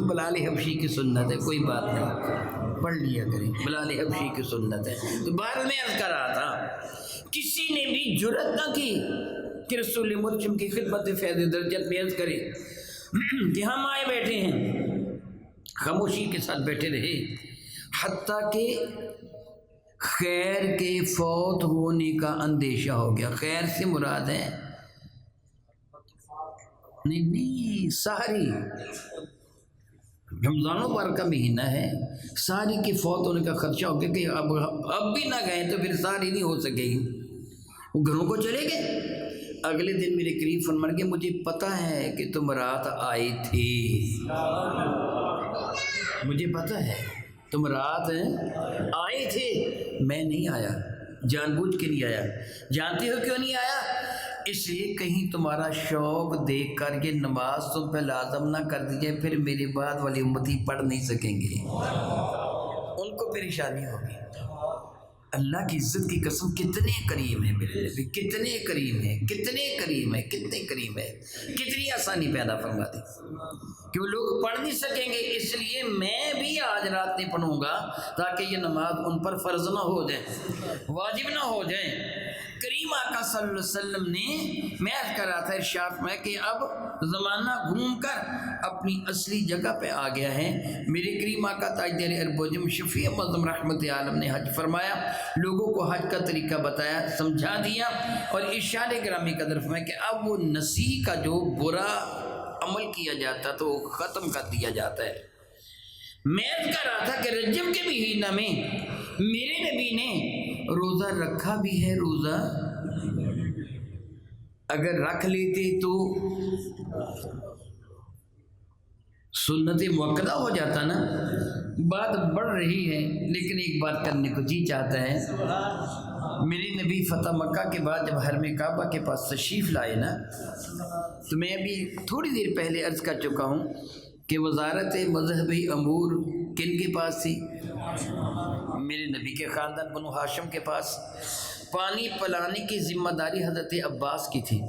بلال حبشی کی سنت ہے، کوئی بات نہیں، پڑھ لیا کریں، بلال حبشی کی سنت ہے۔ تو بعد میں عرض کر رہا تھا، کسی نے بھی جرت نہ کی کہ رسول مرشم کی خدمت فیض درجت میں عرض کرے کہ ہم آئے بیٹھے ہیں، خاموشی کے ساتھ بیٹھے رہے، حتیٰ کہ خیر کے فوت ہونے کا اندیشہ ہو گیا۔ خیر سے مراد ہے نہیں سحری، رمضان مبارک کا مہینہ ہے، سحری کے فوت ہونے کا خدشہ ہو گیا کہ اب بھی نہ گئے تو پھر سحری نہیں ہو سکے گی۔ وہ گھروں کو چلے گئے۔ اگلے دن میرے قریب فرمان کے مجھے پتہ ہے کہ تم رات آئی تھی، مجھے پتہ ہے تم رات آئے تھے، میں نہیں آیا، جان بوجھ کے نہیں آیا۔ جانتے ہو کیوں نہیں آیا؟ اس لیے کہیں تمہارا شوق دیکھ کر یہ نماز تم پہ لازم نہ کر دیجئے، پھر میرے بعد والی امتی پڑھ نہیں سکیں گے، ان کو پریشانی ہوگی۔ اللہ کی عزت کی قسم کتنے کریم ہیں میرے نبی، کتنے کریم ہیں، کتنے کریم ہیں، کتنے کریم ہیں، کتنی آسانی پیدا فرما دی کہ وہ لوگ پڑھ نہیں سکیں گے۔ اس لیے میں بھی آج رات نہیں پڑھوں گا تاکہ یہ نماز ان پر فرض نہ ہو جائے، واجب نہ ہو جائے۔ کریم آقا صلی اللہ علیہ وسلم نے میں عرض کر رہا تھا ارشاد میں کہ اب زمانہ گھوم کر اپنی اصلی جگہ پہ آ گیا ہے۔ میرے کریم آقا تاجدار ارب و جم شفیع معظم رحمت عالم نے حج فرمایا، لوگوں کو حج کا طریقہ بتایا، سمجھا دیا، اور ارشاد گرامی قدر فرمایا کہ اب وہ نسی کا جو برا عمل کیا جاتا تو وہ ختم کر دیا جاتا ہے۔ میں عرض کر رہا تھا کہ رجب کے مہینہ میں میرے نبی نے روزہ رکھا بھی ہے، روزہ اگر رکھ لیتے تو سنت موقدہ ہو جاتا نا۔ بات بڑھ رہی ہے لیکن ایک بات کرنے کو جی چاہتا ہے۔ میرے نبی فتح مکہ کے بعد جب حرم کعبہ کے پاس تشریف لائے نا، تو میں ابھی تھوڑی دیر پہلے عرض کر چکا ہوں کہ وزارت مذہبی امور کن کے پاس تھی؟ میرے نبی کے خاندان بنو ہاشم کے پاس۔ پانی پلانے کی ذمہ داری حضرت عباس کی تھی،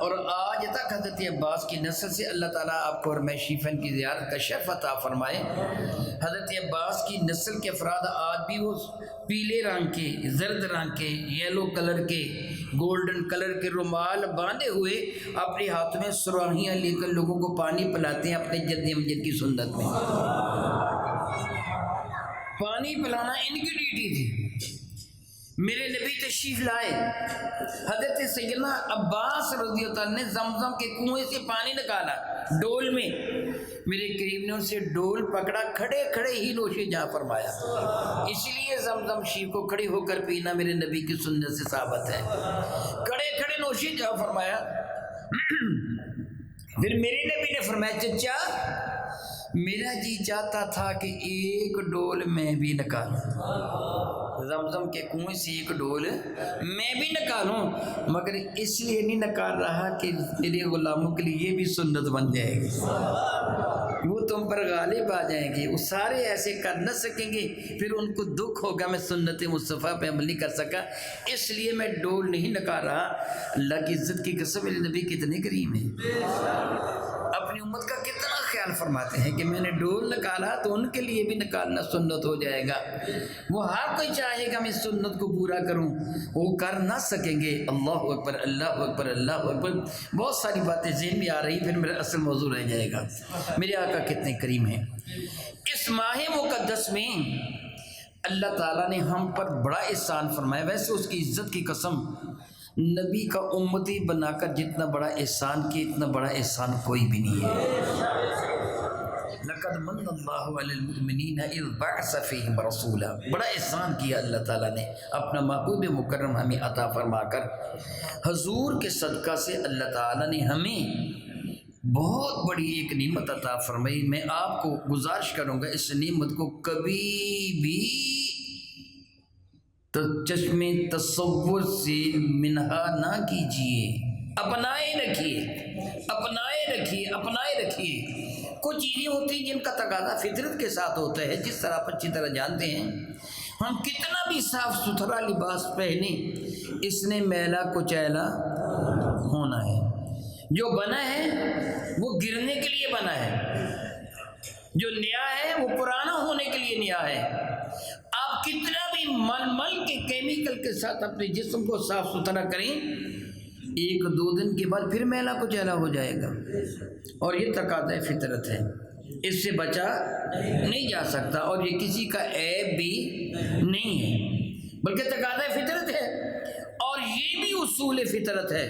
اور آج تک حضرت عباس کی نسل سے اللہ تعالیٰ آپ کو حرم شریفین کی زیارت کا شرف عطا فرمائے۔ حضرت عباس کی نسل کے افراد آج بھی وہ پیلے رنگ کے، زرد رنگ کے، یلو کلر کے، گولڈن کلر کے رومال باندھے ہوئے اپنے ہاتھ میں سراہیاں لے کر لوگوں کو پانی پلاتے ہیں اپنے جد امجد کی سنت میں۔ پانی پلانا ان کی ڈیوٹی تھی۔ میرے نبی تشریف لائے، حضرت سیدنا عباس رضی اللہ عنہ نے زمزم کے کنویں سے پانی نکالا ڈول میں، میرے کریم نے ان سے ڈول پکڑا، کھڑے کھڑے ہی نوش جہاں فرمایا۔ اس لیے زمزم شریف کو کھڑے ہو کر پینا میرے نبی کی سنت سے ثابت ہے، کھڑے کھڑے نوش جہاں فرمایا۔ پھر میرے نبی نے فرمایا چچا میرا جی چاہتا تھا کہ ایک ڈول میں بھی نکالوں، زمزم کے کنویں سے ایک ڈول میں بھی نکالوں، مگر اس لیے نہیں نکال رہا کہ میرے غلاموں کے لیے یہ بھی سنت بن جائے گی، وہ تم پر غالب آ جائیں گے، وہ سارے ایسے کر نہ سکیں گے، پھر ان کو دکھ ہوگا میں سنت مصطفیٰ پہ عمل نہیں کر سکا، اس لیے میں ڈول نہیں نکال رہا۔ اللہ کی عزت کی قسم میرے نبی کتنے کریم ہیں، اپنی امت کا کتنا خیال فرماتے ہیں کہ میں نے ڈول نکالا تو ان کے لیے بھی نکالنا سنت ہو جائے گا۔ وہ ہر کوئی چاہے گا میں سنت کو پورا کروں، وہ کر نہ سکیں گے۔ اللہ اکبر، اللہ اکبر، اللہ اکبر۔ بہت ساری باتیں ذہن میں آ رہی، پھر میرا اصل موضوع رہ جائے گا۔ میرے آقا کتنے کریم ہیں۔ اس ماہ مقدس میں اللہ تعالیٰ نے ہم پر بڑا احسان فرمایا، ویسے اس کی عزت کی قسم نبی کا امتی بنا کر جتنا بڑا احسان کیا اتنا بڑا احسان کوئی بھی نہیں ہے۔ لقد من اللہ علی المؤمنین اذ بعث فیہم رسولا، بڑا احسان کیا اللہ تعالیٰ نے اپنا محبوب مکرم ہمیں عطا فرما کر۔ حضور کے صدقہ سے اللہ تعالیٰ نے ہمیں بہت بڑی ایک نعمت عطا فرمائی۔ میں آپ کو گزارش کروں گا اس نعمت کو کبھی بھی تو چشم تصور سے منہا نہ کیجیے، اپنائے رکھیے، اپنائے رکھیے، اپنائے رکھیے۔ کچھ چیزیں ہوتی ہیں جن کا تقاضا فطرت کے ساتھ ہوتا ہے، جس طرح آپ اچھی طرح جانتے ہیں، ہم کتنا بھی صاف ستھرا لباس پہنیں، اس نے میلا کچیلا ہونا ہے۔ جو بنا ہے وہ گرنے کے لیے بنا ہے، جو نیا ہے وہ پرانا ہونے کے لیے نیا ہے۔ آپ کتنا بھی مل کے کیمیکل کے ساتھ اپنے جسم کو صاف ستھرا کریں، ایک دو دن کے بعد پھر میلا کچیلا ہو جائے گا، اور یہ تقاضۂ فطرت ہے، اس سے بچا نہیں جا سکتا، اور یہ کسی کا عیب بھی نہیں ہے بلکہ تقاضۂ فطرت ہے۔ اور یہ بھی اصول فطرت ہے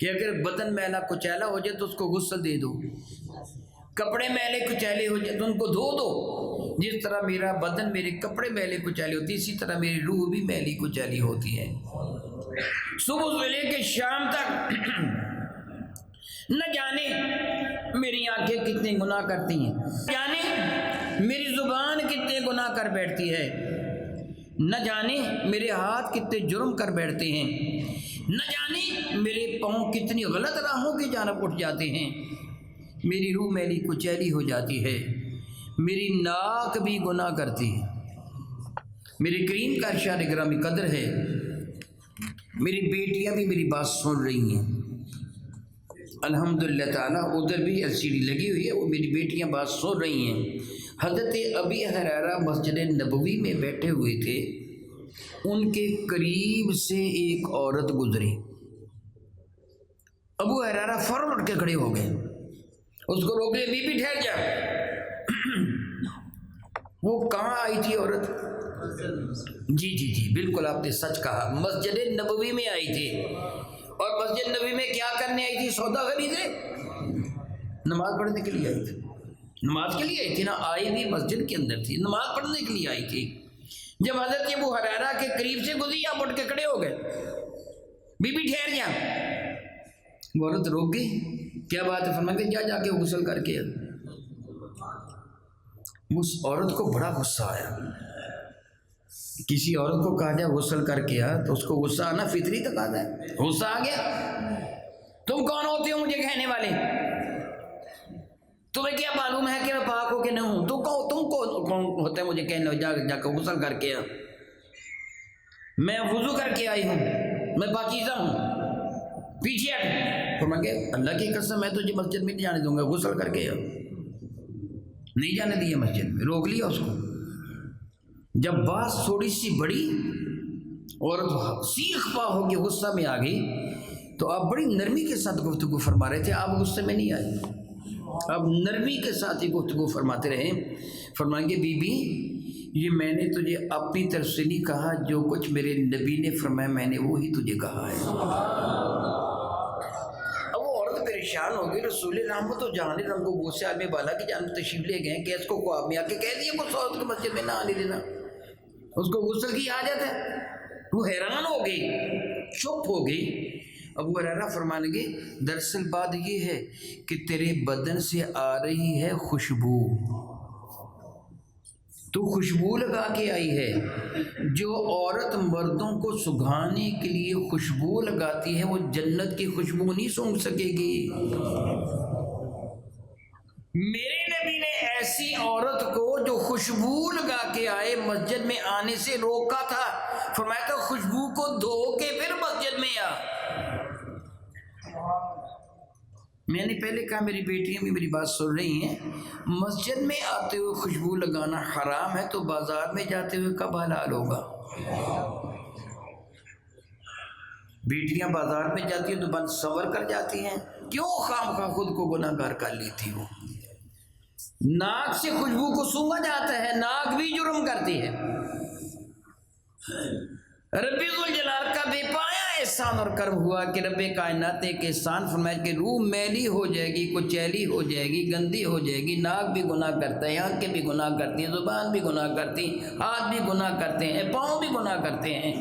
کہ اگر بدن میلا کچیلا ہو جائے تو اس کو غسل دے دو، کپڑے میلے کچیلے ہو جائے تو ان کو دھو دو۔ جس طرح میرا بدن، میرے کپڑے میلے کچیلے ہوتی، اسی طرح میری روح بھی میلی کچیلی ہوتی ہے۔ صبح سے لے کے شام تک نہ جانے میری آنکھیں کتنے گناہ کرتی ہیں، نہ جانے میری زبان کتنے گناہ کر بیٹھتی ہے، نہ جانے میرے ہاتھ کتنے جرم کر بیٹھتے ہیں، نہ جانے میرے پاؤں کتنی غلط راہوں کی جانب اٹھ جاتے ہیں۔ میری روح میلی کچیلی ہو جاتی ہے، میری ناک بھی گناہ کرتی ہے۔ میرے کریم کا ارشاد گرامی قدر ہے، میری بیٹیاں بھی میری بات سن رہی ہیں، الحمدللہ تعالیٰ، ادھر بھی LCD لگی ہوئی ہے، وہ میری بیٹیاں بات سن رہی ہیں۔ حضرت ابی ہریرہ مسجد نبوی میں بیٹھے ہوئے تھے، ان کے قریب سے ایک عورت گزری، ابو ہریرہ فوراً اٹھ کے کھڑے ہو گئے، اس کو روکے، بی بی ٹھہر جا۔ وہ کہاں آئی تھی عورت؟ جی جی جی بالکل آپ نے سچ کہا، مسجد نبوی میں آئی تھی۔ اور مسجد نبوی میں کیا کرنے آئی تھی؟ سودا خریدے؟ نماز پڑھنے کے لیے آئی تھی، نماز کے لیے آئی تھی نا، آئی بھی مسجد کے اندر تھی، نماز پڑھنے کے لیے آئی تھی۔ جب حضرت ابو ہریرہ کے قریب سے گزری، آپ اٹھ کے کھڑے ہو گئے، بی بی ٹھہر جا۔ وہ عورت روک گئی، کیا بات ہے؟ فرمایا کہ جا کے غسل کر کے۔ اس عورت کو بڑا غصہ آیا، کسی عورت کو کہا جائے غسل کر کے آ تو اس کو غصہ آنا فطری تقاضا ہے، غصہ آ گیا۔ تم کون ہوتے ہو مجھے کہنے والے؟ تمہیں کیا معلوم ہے کہ میں پاک ہو کہ نہ ہوں؟ تم کون ہوتے ہیں مجھے کہنے؟ جا کے غسل کر کے آ، میں وضو کر کے آئی ہوں، میں پاکیزہ ہوں، پیچھے ہٹ۔ فرمایا کہ اللہ کی قسم میں تجھے مسجد میں نہیں جانے دوں گا، غسل کر کے آ۔ نہیں جانے دیا مسجد میں، روک لیا اس کو۔ جب بات تھوڑی سی بڑی اور سیخ پا ہو کے غصہ میں آ گئی، تو آپ بڑی نرمی کے ساتھ گفتگو فرما رہے تھے، آپ غصے میں نہیں آئے، آپ نرمی کے ساتھ ہی گفتگو فرماتے رہے۔ فرمائیں گے بی بی یہ میں نے تجھے اپنی طرف سے نہیں کہا، جو کچھ میرے نبی نے فرمایا میں نے وہی تجھے کہا ہے۔ پریشان ہو گئی، رسول رحمت و جہان رنگ و بو سے عالم بالا کی جانب تشریف لے گئے کہ اس کو خواب میں آ کے کہہ دیا کچھ عورت کو مسجد میں نہ آنے دینا، اس کو غسل کی حاجت ہے۔ وہ حیران ہو گئی، چپ ہو گئی۔ ابو ہریرہ فرمانے لگے دراصل بات یہ ہے کہ تیرے بدن سے آ رہی ہے خوشبو، تو خوشبو لگا کے آئی ہے۔ جو عورت مردوں کو سگانے کے لیے خوشبو لگاتی ہے وہ جنت کی خوشبو نہیں سونگھ سکے گی۔ میرے نبی نے ایسی عورت کو جو خوشبو لگا کے آئے مسجد میں آنے سے روکا تھا، فرمایا تھا خوشبو کو دھو کے پھر مسجد میں آ۔ میں نے پہلے کہا میری بیٹیاں بھی میری بات سن رہی ہیں، مسجد میں آتے ہوئے خوشبو لگانا حرام ہے تو بازار میں جاتے ہوئے کب حلال ہوگا؟ بیٹیاں بازار میں جاتی ہیں تو بند سور کر جاتی ہیں، کیوں خام خواہ خود کو گناہ گار کر لیتی ہو؟ ناک سے خوشبو کو سونگا جاتا ہے، ناک بھی جرم کرتی ہے۔ رب ذوالجلال کا بے پایا احسان اور کرم ہوا کہ رب کائنات نے ایک احسان فرمایا کہ روح میلی ہو جائے گی، کچیلی ہو جائے گی، گندی ہو جائے گی، ناک بھی گناہ کرتا ہے، آنکھیں بھی گناہ کرتی ہیں، زبان بھی گناہ کرتی ہیں، ہاتھ بھی گناہ کرتے ہیں، پاؤں بھی گناہ کرتے ہیں۔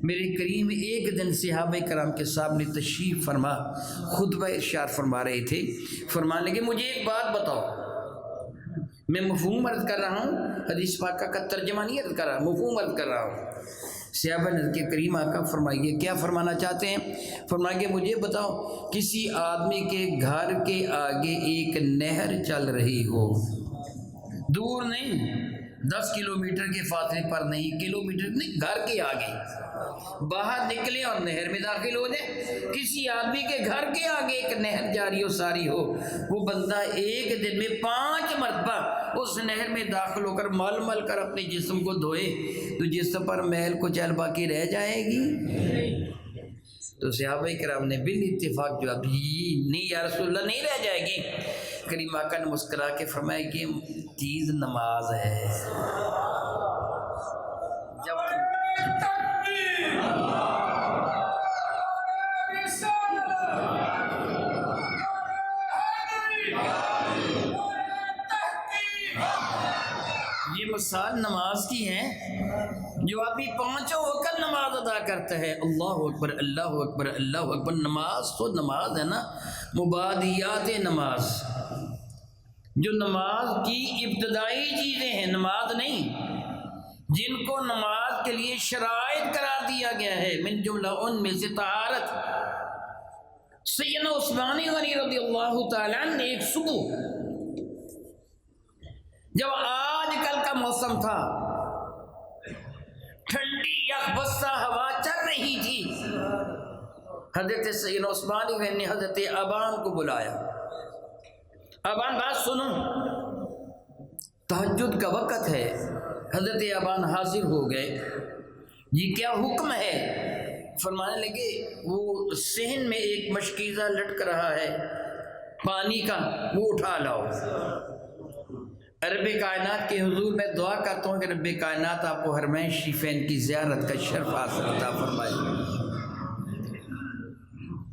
میرے کریم ایک دن صحابہ کرام کے سامنے تشریف فرما خطبہ ارشاد فرما رہے تھے، فرمانے لگے مجھے ایک بات بتاؤ، میں مفہوم عرض کر رہا ہوں، حدیث پاک کا ترجمہ نہیں عرض کر رہا، مفہوم عرض کر رہا ہوں۔ صحابہ نے کہ کریم آقا فرمائیے کیا فرمانا چاہتے ہیں؟ فرمائیے مجھے بتاؤ، کسی آدمی کے گھر کے آگے ایک نہر چل رہی ہو، دور نہیں، 10 کلومیٹر کے فاصلے پر نہیں، کلومیٹر نہیں، گھر کے آگے، باہر نکلے اور نہر میں داخل ہو جائے۔ کسی آدمی کے گھر کے آگے ایک نہر جاری ہو ساری ہو، وہ بندہ ایک دن میں 5 مرتبہ اس نہر میں داخل ہو کر مل مل کر اپنے جسم کو دھوئے تو جسم پر میل کو چل باقی رہ جائے گی؟ تو صحابہ کرام نے بالاتفاق جواب دی نہیں یا رسول اللہ، نہیں رہ جائے گی۔ کریم آقا نے مسکرا کے فرمایا کہ چیز نماز ہے۔ جب یہ مثال نماز کی ہے، جو آدمی 5 وقت نماز ادا کرتا ہے، اللہ اکبر اللہ اکبر اللہ اکبر، نماز تو نماز ہے نا، مبادیات نماز، جو نماز کی ابتدائی چیزیں ہیں، نماز نہیں، جن کو نماز کے لیے شرائط قرار دیا گیا ہے، من جملہ ان میں سے طہارت۔ سیدنا عثمان غنی رضی اللہ تعالیٰ عنہ نے ایک صبح، جب آج کل کا موسم تھا، ٹھنڈی یکبستہ ہوا چل رہی تھی، حضرت سیدنا عثمان غنی نے حضرت ابان کو بلایا، ابان بات سنو، تہجد کا وقت ہے۔ حضرت ابان حاضر ہو گئے، یہ کیا حکم ہے؟ فرمانے لگے وہ صحن میں ایک مشکیزہ لٹک رہا ہے پانی کا، وہ اٹھا لاؤ۔ رب کائنات کے حضور میں دعا کرتا ہوں کہ رب کائنات آپ کو حرمین شریفین کی زیارت کا شرف حاصل عطا فرمائے۔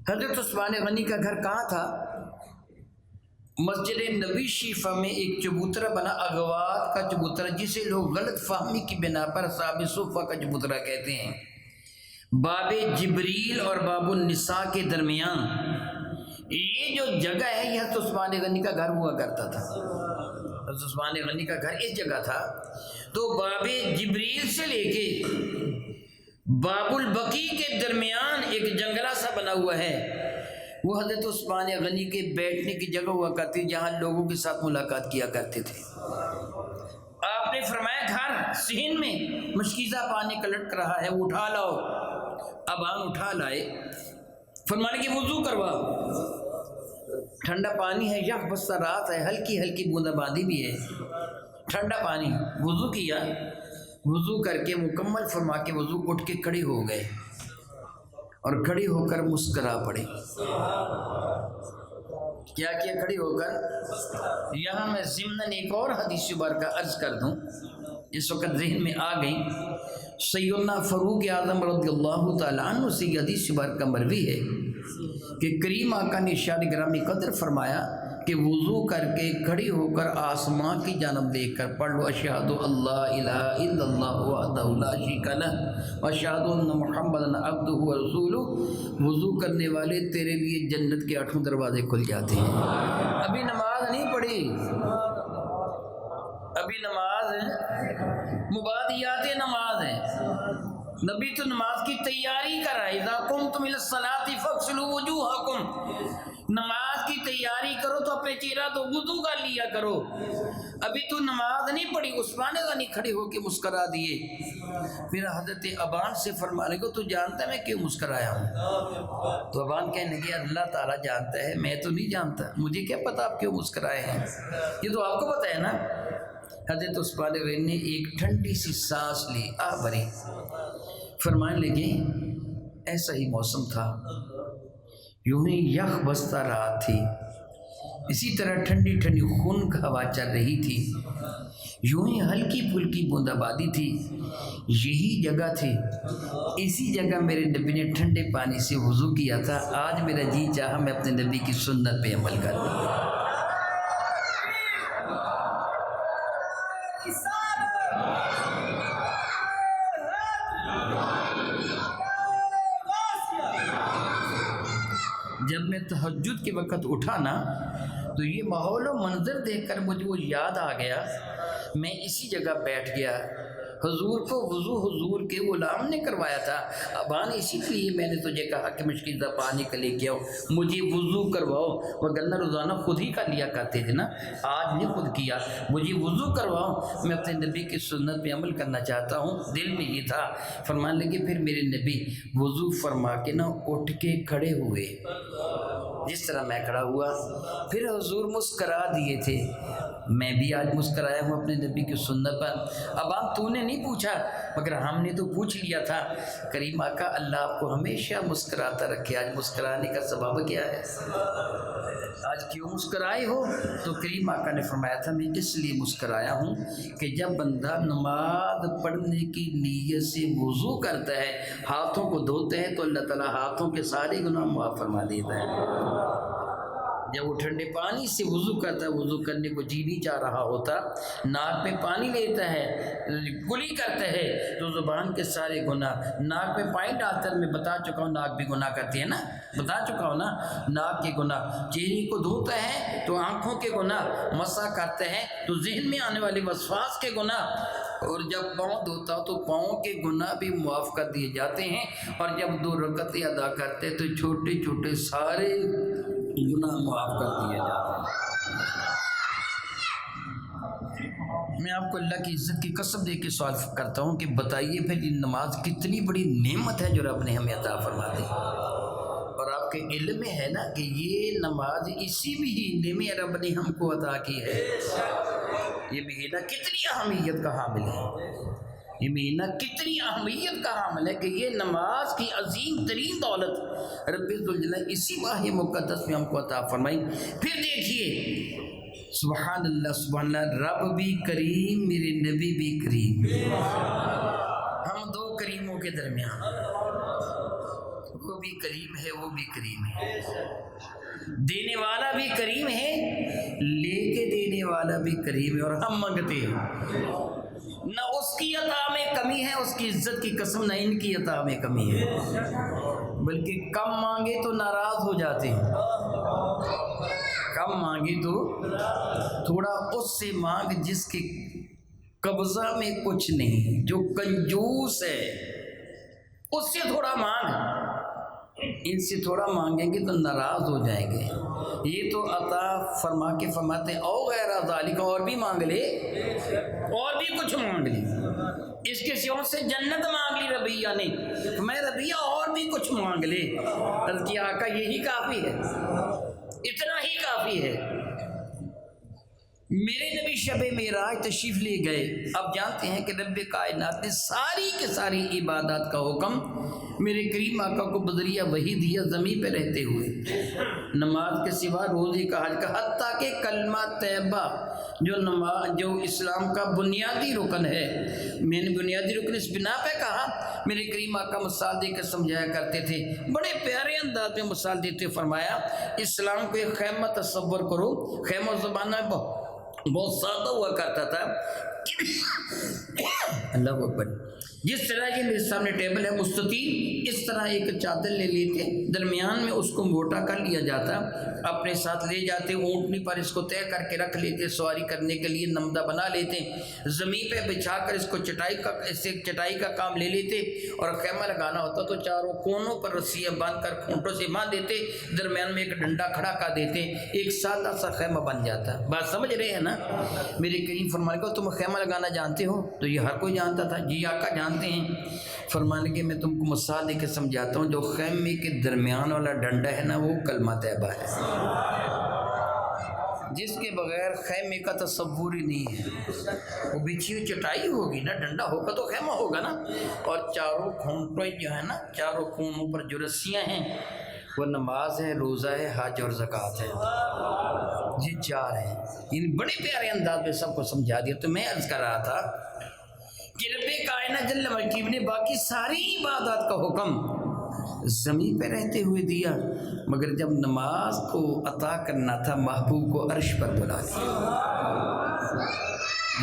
حضرت عثمان غنی کا گھر کہاں تھا؟ مسجد نبی شریفہ میں ایک چبوترا بنا، اغوات کا چبوترا، جسے لوگ غلط فہمی کی بنا پر اصحاب صفہ کا چبوترا کہتے ہیں۔ باب جبریل اور باب النساء کے درمیان یہ جو جگہ ہے، یہ حضرت عثمان غنی کا گھر ہوا کرتا تھا۔ حضرت عثمان غنی کا گھر اس جگہ تھا۔ تو باب جبریل سے لے کے باب البقیع کے درمیان ایک جنگلہ سا بنا ہوا ہے، وہ حضرت عثمان غنی کے بیٹھنے کی جگہ ہوا کرتی، جہاں لوگوں کے ساتھ ملاقات کیا کرتے تھے۔ آپ نے فرمایا گھر صحن میں مشکیزہ پانی کا لٹک رہا ہے، وہ اٹھا لاؤ۔ ابان اٹھا لائے، فرمانے کہ وضو کروا، ٹھنڈا پانی ہے، یک بستہ رات ہے، ہلکی ہلکی بوندا باندی بھی ہے، ٹھنڈا پانی، وضو کیا، وضو کر کے مکمل فرما کے وضو اٹھ کے کھڑے ہو گئے اور کھڑے ہو کر مسکرا پڑے۔ کیا کیا کھڑے ہو کر؟ یہاں میں ضمناً ایک اور حدیث مبارکہ عرض کر دوں، اس وقت ذہن میں آ گئی۔ سیدنا فاروق اعظم رضی اللہ تعالیٰ عنہ سے یہ حدیث مبارکہ مروی ہے کہ کریم آقا نے ارشاد گرامی قدر فرمایا کہ وضو کر کے کھڑی ہو کر آسمان کی جانب دیکھ کر پڑھ لو اشہد اللہ الہ الا اللہ وحدہ لا شریک لہ واشہد ان محمدا عبدہ ورسولہ۔ وضو کرنے والے تیرے لیے جنت کے 8 دروازے کھل جاتے ہیں۔ ابھی نماز نہیں پڑھی، ابھی نماز ہے، مبادیات نماز ہے، نبی تو نماز کی تیاری کر رہا ہے۔ اذا قمتم الی الصلاۃ فاغسلوا وجوہکم، نماز کی تیاری کرو تو اپنے چہرہ تو وضو کر لیا کرو۔ ابھی تو نماز نہیں پڑھی، عثمان غنی کھڑے ہو کے مسکرا دیے۔ پھر حضرت ابان سے فرمانے کو تو جانتا ہے میں کیوں مسکرایا ہوں؟ تو ابان کہنے لگے اللہ تعالیٰ جانتا ہے، میں تو نہیں جانتا، مجھے کیا پتا آپ کیوں مسکرائے ہیں، یہ تو آپ کو پتا ہے نا۔ حضرت عثمان غنی نے ایک ٹھنڈی سی سانس لی، بھری، فرمانے لگے ایسا ہی موسم تھا، یوں ہی یخ بستہ رات تھی، اسی طرح ٹھنڈی ٹھنڈی خنک ہوا چل رہی تھی، یوں ہی ہلکی پھلکی بوندا بادی تھی، یہی جگہ تھی، اسی جگہ میرے نبی نے ٹھنڈے پانی سے وضو کیا تھا۔ آج میرا جی چاہا میں اپنے نبی کی سنت پہ عمل کر لوں۔ جب میں تہجد کے وقت اٹھا نا تو تو یہ ماحول و منظر دیکھ کر مجھے وہ یاد آ گیا، میں اسی جگہ بیٹھ گیا، حضور کو وضو حضور کے غلام نے کروایا تھا، ابان اسی لیے میں نے تجھے کہا کہ مشکل پانی کا لے کے آؤ، مجھے وضو کرواؤ، وگرنہ روزانہ خود ہی کر لیا کرتے تھے نا، آج نہیں خود کیا، مجھے وضو کرواؤ، میں اپنے نبی کی سنت پہ عمل کرنا چاہتا ہوں، دل میں یہ تھا۔ فرمانے لگے پھر میرے نبی وضو فرما کے نا اٹھ کے کھڑے ہوئے، جس طرح میں کھڑا ہوا، پھر حضور مسکرا دیے تھے، میں بھی آج مسکرایا ہوں اپنے نبی کی سنت پر۔ اب آپ تو نے نہیں پوچھا مگر ہم نے تو پوچھ لیا تھا۔ کریم آقا اللہ آپ کو ہمیشہ مسکراتا رکھے، آج مسکرانے کا سبب کیا ہے؟ آج کیوں مسکرائے ہو؟ تو کریم آقا نے فرمایا تھا میں اس لیے مسکرایا ہوں کہ جب بندہ نماز پڑھنے کی نیت سے وضو کرتا ہے، ہاتھوں کو دھوتا ہے، تو اللہ تعالیٰ ہاتھوں کے سارے گناہ معاف فرما دیتا ہے۔ جب وہ ٹھنڈے پانی سے وضو کرتا ہے، وضو کرنے کو جی نہیں چاہ رہا ہوتا، ناک میں پانی لیتا ہے، کلی کرتا ہے، تو زبان کے سارے گناہ، ناک میں پانی ڈالتا ہے، میں بتا چکا ہوں ناک بھی گناہ کرتی ہے نا، بتا چکا ہوں نا، ناک کے گناہ، چہرے کو دھوتا ہے تو آنکھوں کے گناہ، مسح کرتے ہیں تو ذہن میں آنے والے وسواس کے گناہ، اور جب پاؤں دھوتا ہو تو پاؤں کے گناہ بھی معاف کر دیے جاتے ہیں، اور جب 2 رکعتیں ادا کرتے تو چھوٹے چھوٹے سارے گناہ معاف کر دیے جاتے ہیں۔ میں آپ کو اللہ کی عزت کی قسم دے کے سوال کرتا ہوں کہ بتائیے پھر یہ نماز کتنی بڑی نعمت ہے جو رب نے ہمیں عطا فرما دی، اور آپ کے علم میں ہے نا کہ یہ نماز اسی مہینے میں رب نے ہم کو عطا کی ہے۔ یہ مہینہ کتنی اہمیت کا حامل ہے، یہ مہینہ کتنی اہمیت کا حامل ہے کہ یہ نماز کی عظیم ترین دولت رب ذوالجلال اسی ماہ مقدس میں ہم کو عطا فرمائی۔ پھر دیکھیے سبحان اللہ سبحان اللہ، رب بھی کریم، میرے نبی بھی کریم، ہم 2 کریموں کے درمیان، وہ بھی کریم ہے وہ بھی کریم ہے، دینے والا بھی کریم ہے، لے کے دینے والا بھی کریم ہے، اور ہم منگتے ہیں، نہ اس کی عطا میں کمی ہے، اس کی عزت کی قسم نہ ان کی عطا میں کمی ہے، بلکہ کم مانگے تو ناراض ہو جاتے ہیں، کم مانگے تو تھوڑا اس سے مانگ جس کے قبضہ میں کچھ نہیں، جو کنجوس ہے اس سے تھوڑا مانگ، ان سے تھوڑا مانگیں گے تو ناراض ہو جائیں گے۔ یہ تو عطا فرما کے فرماتے ہیں او غیر ذالک، اور بھی مانگ لے، اور بھی کچھ مانگ لے، اس کے سوا سے جنت مانگ لی ربیہ نے، میں ربیہ اور بھی کچھ مانگ لے، عرض کیا آقا یہی کافی ہے، اتنا ہی کافی ہے۔ میرے نبی شب معراج تشریف لے گئے، اب جانتے ہیں کہ رب کائنات نے ساری کے ساری عبادات کا حکم میرے کریم آقا کو بذریعہ وحی دیا، زمین پہ رہتے ہوئے، نماز کے سوا روزے کا حج کا، حتیٰ کہ کلمہ طیبہ جو اسلام کا بنیادی رکن ہے، میں نے بنیادی رکن اس بنا پہ کہا، میرے کریم آقا مثال دے کر سمجھایا کرتے تھے، بڑے پیارے انداز میں مثال دیتے فرمایا اسلام کو ایک خیمہ تصور کرو، خیمہ زمانہ بہت سادہ ہوا کرتا تھا، اللہ اکبر، جس طرح یہ میرے سامنے ٹیبل ہے مستطیل، اس طرح ایک چادر لے لیتے، درمیان میں اس کو موٹا کر لیا جاتا، اپنے ساتھ لے جاتے، اونٹنی پر اس کو طے کر کے رکھ لیتے، سواری کرنے کے لیے نمدہ بنا لیتے، زمین پہ بچھا کر اس کو چٹائی کا کام لے لیتے، اور خیمہ لگانا ہوتا تو چاروں کونوں پر رسیاں باندھ کر کھونٹوں سے باندھ دیتے، درمیان میں ایک ڈنڈا کھڑا کر دیتے، ایک سادہ سا خیمہ بن جاتا۔ بات سمجھ رہے ہیں نا؟ میرے کریم فرمانے کو تم خیمہ لگانا جانتے ہو؟ تو یہ ہر کوئی جانتا تھا، جی آقا جانتے ہیں۔ فرمانے کے میں تم کو مثال دے کے سمجھاتا ہوں، جو خیمے کے درمیان والا ڈنڈا ہے نا وہ کلمہ طیبہ ہے، جس کے بغیر خیمے کا تصور ہی نہیں ہے، وہ بچھی ہوئی چٹائی ہوگی نا، ڈنڈا ہوگا تو خیمہ ہوگا نا، اور چاروں کھونٹیں جو ہے نا، چاروں کونوں پر جو رسیاں ہیں وہ نماز ہے، روزہ ہے، حج اور زکوٰۃ ہے، یہ 4 ہیں، ان بڑے پیارے انداز میں سب کو سمجھا دیا۔ تو میں عرض کر رہا تھا کہ رب کائنات جل مجید نے باقی ساری عبادات کا حکم زمین پہ رہتے ہوئے دیا، مگر جب نماز کو عطا کرنا تھا محبوب کو عرش پر بلا دیا،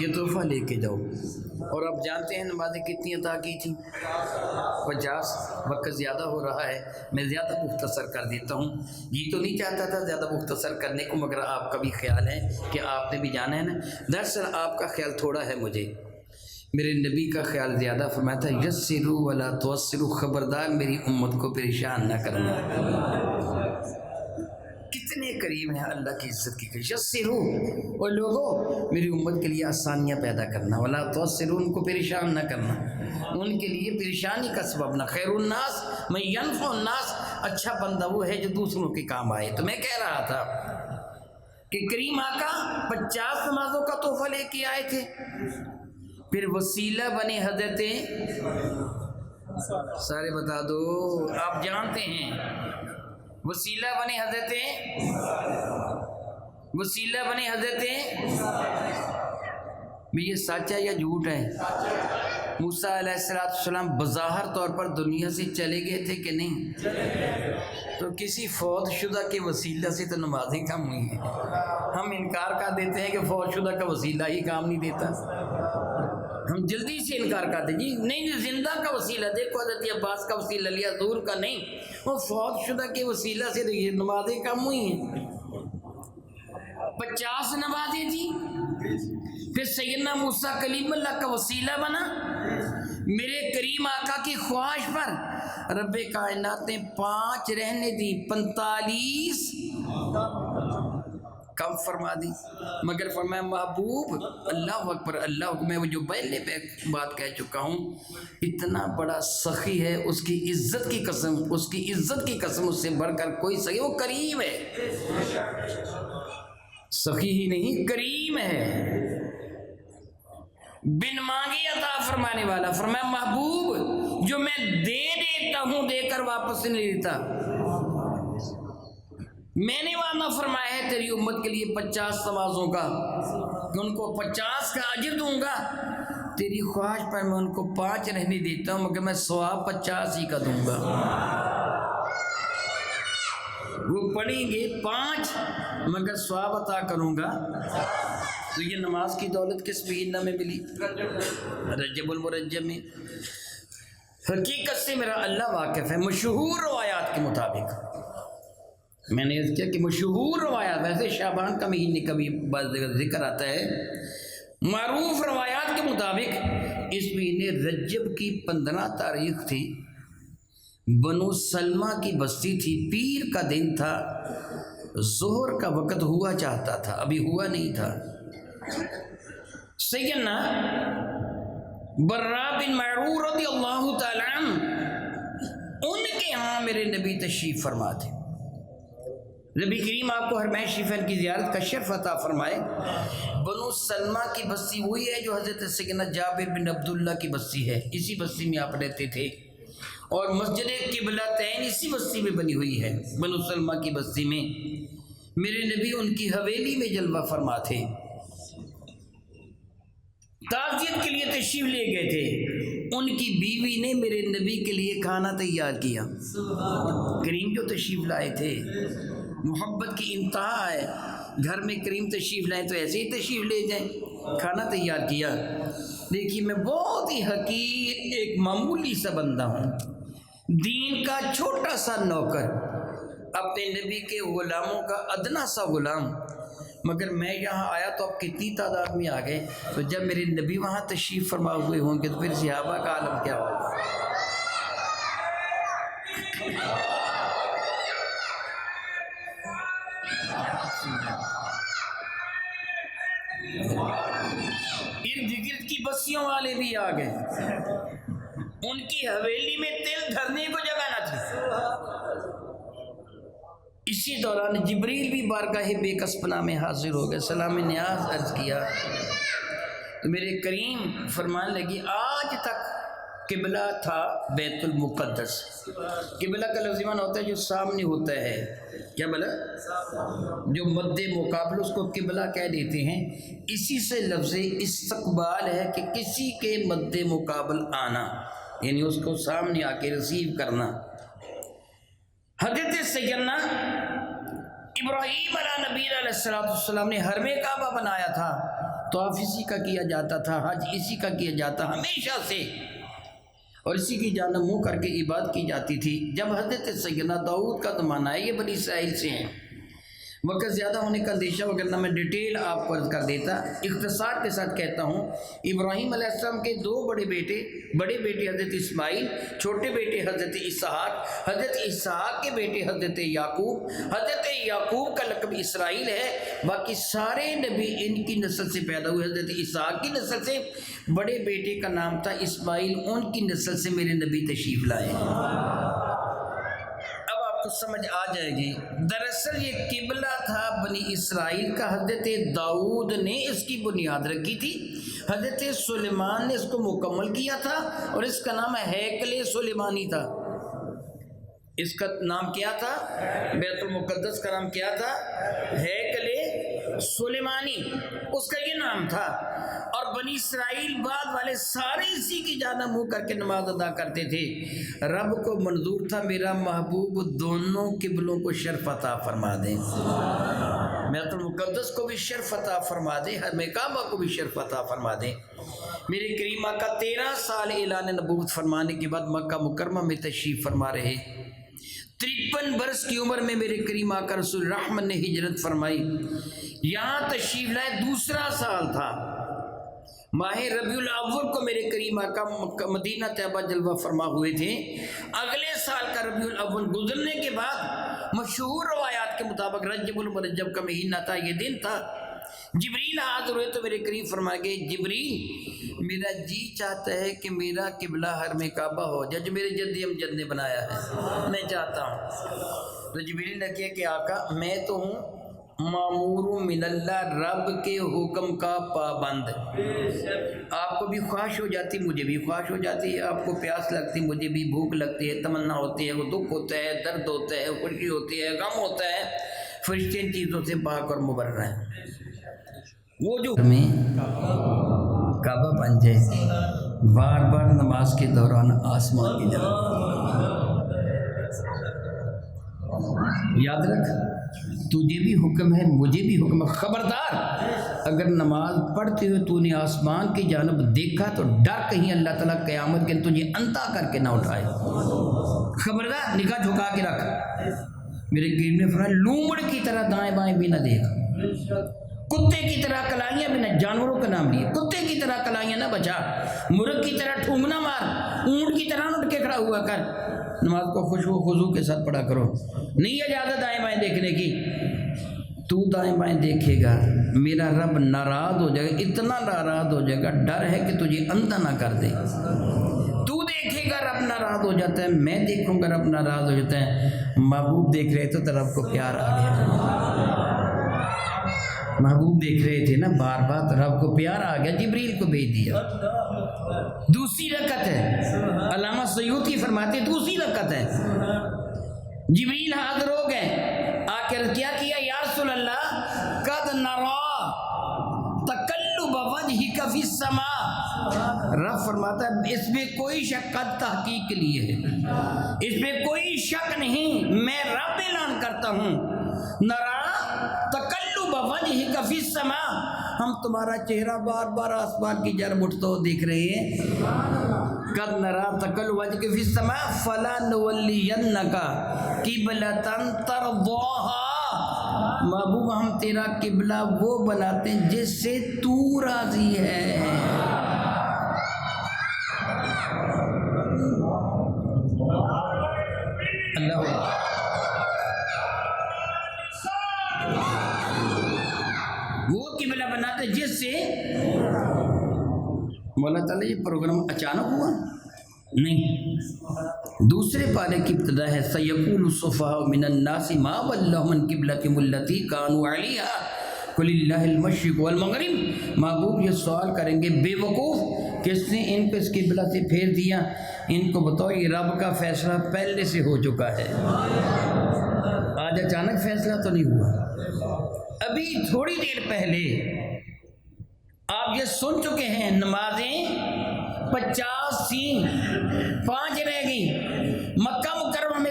یہ تحفہ لے کے جاؤ۔ اور آپ جانتے ہیں نمازیں کتنی عطا کی تھیں؟ 50۔ وقت زیادہ ہو رہا ہے، میں زیادہ مختصر کر دیتا ہوں۔ جی تو نہیں چاہتا تھا زیادہ مختصر کرنے کو، مگر آپ کا بھی خیال ہے کہ آپ نے بھی جانا ہے نا۔ دراصل آپ کا خیال تھوڑا ہے، مجھے میرے نبی کا خیال زیادہ۔ فرمایا تھا یسروا ولا تعسروا، خبردار میری امت کو پریشان نہ کرنا۔ کتنے قریب ہیں اللہ کی عزت کی۔ یسروا، اور لوگوں میری امت کے لیے آسانیاں پیدا کرنا، ولا تعسروا، ان کو پریشان نہ کرنا، ان کے لیے پریشانی کا سبب نہ۔ خیر الناس من ینفع الناس، اچھا بندہ وہ ہے جو دوسروں کے کام آئے۔ تو میں کہہ رہا تھا کہ کریم آقا 50 نمازوں کا تحفہ لے کے آئے تھے، پھر وسیلہ بنے حضرت، سارے بتا دو، آپ جانتے ہیں وسیلہ بنے حضرت، وسیلہ بنے حضرت، یہ سچ ہے یا جھوٹ ہے؟ موسیٰ علیہ السلام بظاہر طور پر دنیا سے چلے گئے تھے کہ نہیں؟ تو کسی فوت شدہ کے وسیلہ سے تو نمازیں کم ہوئی ہیں۔ ہم انکار کر دیتے ہیں کہ فوت شدہ کا وسیلہ ہی کام نہیں دیتا، ہم جلدی سے انکار کرتے جی نہیں، زندہ کا وسیلہ دیکھو، حضرت عباس کا وسیلہ لیا، دور کا نہیں، وہ فوت شدہ کے وسیلہ سے تو یہ نمازیں کم ہوئی ہیں۔ 50 نمازیں تھیں، پھر سیدنا موسیٰ کلیم اللہ کا وسیلہ بنا۔ میرے کریم آقا کی خواہش پر رب کائنات نے 5 رہنے دی، 45 کم فرما دی، مگر فرمایا محبوب، اللہ اکبر، اللہ اکبر، میں وہ جو پہلے پہ بات کہہ چکا ہوں، اتنا بڑا سخی ہے، اس کی عزت کی قسم، اس کی عزت کی قسم، اس سے بڑھ کر کوئی سخی، وہ کریم ہے، سخی ہی نہیں کریم ہے، بن مانگے عطا فرمانے والا۔ فرمایا محبوب، جو میں دے دیتا ہوں دے کر واپس نہیں لیتا، میں نے وعدہ فرمایا ہے تیری امت کے لیے 50 نمازوں کا، کہ ان کو 50 کا اجر دوں گا، تیری خواہش پر میں ان کو 5 رہنے دیتا ہوں، مگر میں ثواب 50 ہی کا دوں گا۔ وہ پڑھیں گے 5 مگر ثواب عطا کروں گا۔ تو یہ نماز کی دولت کس مہینہ میں ملی؟ رجب المرجب میں۔ حقیقت سے میرا اللہ واقف ہے، مشہور روایات کے مطابق، میں نے کیا کہ مشہور روایات، ویسے شعبان کا مہینے کا بھی بعض ذکر آتا ہے، معروف روایات کے مطابق اس مہینے رجب کی 15 تاریخ تھی، بنو سلمہ کی بستی تھی، پیر کا دن تھا، ظہر کا وقت ہوا چاہتا تھا، ابھی ہوا نہیں تھا۔ سیدنا برا بن معرور رضی اللہ تعالی عنہ، ان کے ہاں میرے نبی تشریف فرما تھے۔ نبی کریم آپ کو حرمین شریفین کی زیارت کا شرف عطا فرمائے۔ بنو سلمہ کی بستی وہی ہے جو حضرت سیدنا جابر بن عبداللہ کی بستی ہے، اسی بستی میں آپ رہتے تھے، اور مسجد قبلتین اسی بستی میں بنی ہوئی ہے، بنو سلمہ کی بستی میں۔ میرے نبی ان کی حویلی میں جلوہ فرما تھے، تعزیت کے لیے تشریف لے گئے تھے، ان کی بیوی نے میرے نبی کے لیے کھانا تیار کیا، کریم جو تشریف لائے تھے، محبت کی انتہا ہے، گھر میں کریم تشریف لائیں تو ایسے ہی تشریف لے جائیں، کھانا تیار کیا۔ دیکھیے میں بہت ہی حقیر ایک معمولی سا بندہ ہوں، دین کا چھوٹا سا نوکر، اپنے نبی کے غلاموں کا ادنا سا غلام، مگر میں یہاں آیا تو اب کتنی تعداد میں آ گئے، تو جب میرے نبی وہاں تشریف فرما ہوئے ہوں گے تو پھر صحابہ کا عالم کیا ہوگا۔ ارد گرد کی بستیوں والے بھی آ گئے، ان کی حویلی میں تل دھرنے کو جگہ نہ تھی۔ اسی دوران جبریل بھی بارگاہ بے کس پناہ میں حاضر ہو گئے، سلام نیاز عرض کیا، تو میرے کریم فرمانے لگی آج تک قبلہ تھا بیت المقدس، قبلہ کا لفظ معنی ہوتا ہے جو سامنے ہوتا ہے، کیا بلا جو مد مقابل، اس کو قبلہ کہہ دیتے ہیں، اسی سے لفظ استقبال ہے کہ کسی کے مد مقابل آنا، یعنی اس کو سامنے آ کے ریسیو کرنا۔ حضرت سیدنا ابراہیم علیہ نبی علیہ السلام نے حرم کعبہ بنایا تھا، طواف اسی کا کیا جاتا تھا، حج اسی کا کیا جاتا ہمیشہ سے، اور اسی کی جانب منہ کر کے عبادت کی جاتی تھی۔ جب حضرت سیدنا داؤد کا زمانہ ہے، یہ بنی اسرائیل سے ہیں، وقت زیادہ ہونے کا اندیشہ وغیرہ میں ڈیٹیل آپ کو عرض کر دیتا، اختصار کے ساتھ کہتا ہوں۔ ابراہیم علیہ السلام کے دو بڑے بیٹے حضرت اسماعیل، چھوٹے بیٹے حضرت اسحاق، حضرت اسحاق کے بیٹے حضرت یعقوب کا لقب اسرائیل ہے، باقی سارے نبی ان کی نسل سے پیدا ہوئے۔ حضرت اسحاق کی نسل سے بڑے بیٹے کا نام تھا اسماعیل، ان کی نسل سے میرے نبی تشریف لائے۔ تو سمجھ آ جائے گی، دراصل یہ قبلہ تھا بنی اسرائیل کا، حضرت داؤد نے اس کی بنیاد رکھی تھی، حضرت سلیمان نے اس کو مکمل کیا تھا، اور اس کا نام ہیکل سلیمانی تھا۔ اس کا نام کیا تھا؟ بیت المقدس کا نام کیا تھا؟ ہیکل سلیمانی، اس کا یہ نام تھا۔ اور بنی اسرائیل بعد والے سارے اسی کی جانب منہ کر کے نماز ادا کرتے تھے۔ رب کو منظور تھا میرا محبوب دونوں قبلوں کو شرف عطا فرما دے، بیت المقدس کو بھی شرف عطا فرما دے، حرم کعبہ کو بھی شرف عطا فرما دے۔ میرے کریم آقا 13 سال اعلان نبوت فرمانے کے بعد مکہ مکرمہ میں تشریف فرما رہے، 53 برس کی عمر میں میرے کریم آقا رسول رحمت نے ہجرت فرمائی، یہاں تشریف لائے، دوسرا سال تھا، ماہ ربیع الاول کو میرے کریم آقا مدینہ طیبہ جلوہ فرما ہوئے تھے۔ اگلے سال کا ربیع الاول گزرنے کے بعد مشہور روایات کے مطابق رجب المرجب کا مہینہ تھا، یہ دن تھا، جبریل حاضر ہوئے تو میرے کریم فرمائے گئے، جبریل میرا جی چاہتا ہے کہ میرا قبلہ حرم کعبہ ہو جائے جو میرے جدی امجد نے بنایا ہے، میں چاہتا ہوں۔ تو جبریل نے کہا کہ آقا میں تو ہوں مامور من اللہ، رب کے حکم کا پابند، آپ کو بھی خواہش ہو جاتی مجھے بھی خواہش ہو جاتی ہے، آپ کو پیاس لگتی مجھے بھی بھوک لگتی ہے، تمنا ہوتی ہے، وہ دکھ ہوتا ہے، درد ہوتا ہے، خوشی ہوتی ہے، غم ہوتا ہے، فرشتے ان چیزوں سے پاک اور مبرہ ہیں۔ وہ جو میں کعبہ بن جائے، بار بار نماز کے دوران آسمان کی جانب یاد رکھ، تجھے بھی حکم ہے مجھے بھی حکم ہے، خبردار اگر نماز پڑھتے ہوئے تو نے آسمان کی جانب دیکھا تو ڈر کہیں اللہ تعالیٰ قیامت کے تجھے انتا کر کے نہ اٹھائے، خبردار نگاہ جھکا کے رکھ۔ میرے گیر نے فرمایا لومڑ کی طرح دائیں بائیں بھی نہ دیکھ، کتے کی طرح کلائیاں بھی نہ، جانوروں کا نام لیے، کتے کی طرح کلائیاں نہ بچا، مرغ کی طرح ٹھونگنا مار، اونٹ کی طرح اٹھ کے کھڑا ہوا کر، نماز کو خوشو خضوع کے ساتھ پڑھا کرو، نہیں اجازت دائیں بائیں دیکھنے کی۔ تو دائیں بائیں دیکھے گا میرا رب ناراض ہو جائے گا، اتنا ناراض ہو جائے گا ڈر ہے کہ تجھے اندھا نہ کر دے۔ تو دیکھے گا رب ناراض ہو جاتا ہے، میں دیکھوں گا رب ناراض ہو جاتا ہے۔ محبوب دیکھ رہے تو رب کو پیار آ گیا، محبوب دیکھ رہے تھے نا بار بار، رب کو پیار آ گیا، جبریل کو بھیج دیا۔ دوسری رکعت ہے، علامہ سیوطی فرماتے دوسری رکعت ہے، جبریل حاضر ہو گئے، آ کر کیا یا رسول اللہ قد نرا تقلب وجہک فی السماء، رب فرماتا ہے اس میں کوئی شک، قد تحقیق کے لیے ہے، اس میں کوئی شک نہیں، میں رب اعلان کرتا ہوں، نرا تقلب وجہک فی السماء، ہم تمہارا چہرہ بار بار آسمان کی جانب اٹھتا ہو دیکھ رہے ہیں، قد نرا تقلب وجہک فی السماء فلنولینک قبلۃ ترضاها، محبوب ہم تیرا قبلہ وہ بناتے ہیں جس سے تو راضی ہے۔ اللہ وہ قبلہ بناتے جس سے، مولا تعالیٰ یہ پروگرام اچانک ہوا نہیں، دوسرے پارے کی ابتدا ہے سیقول الصفہاء من الناس ما ولاھم عن قبلتہم التی کانوا علیہا قل اللہ المشرق والمغرب، محبوب یہ سوال کریں گے بے وقوف کس نے ان کو اس قبلہ سے پھیر دیا، ان کو بتاؤ یہ رب کا فیصلہ پہلے سے ہو چکا ہے، آج اچانک فیصلہ تو نہیں ہوا، ابھی تھوڑی دیر پہلے آپ یہ سن چکے ہیں نمازیں 50 تھیں، 5 رہ گئی، مکہ مکرمہ میں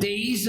23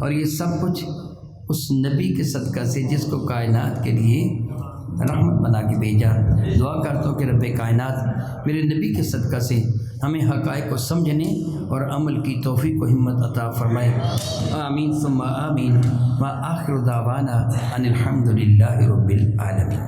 اور یہ سب کچھ اس نبی کے صدقہ سے جس کو کائنات کے لیے رحمت بنا کے بھیجا۔ دعا کرتا ہوں کہ رب کائنات میرے نبی کے صدقہ سے ہمیں حقائق کو سمجھنے اور عمل کی توفیق و ہمت عطا فرمائے، آمین ثم آمین، وآخر دعوانا ان الحمد للہ رب العالمین۔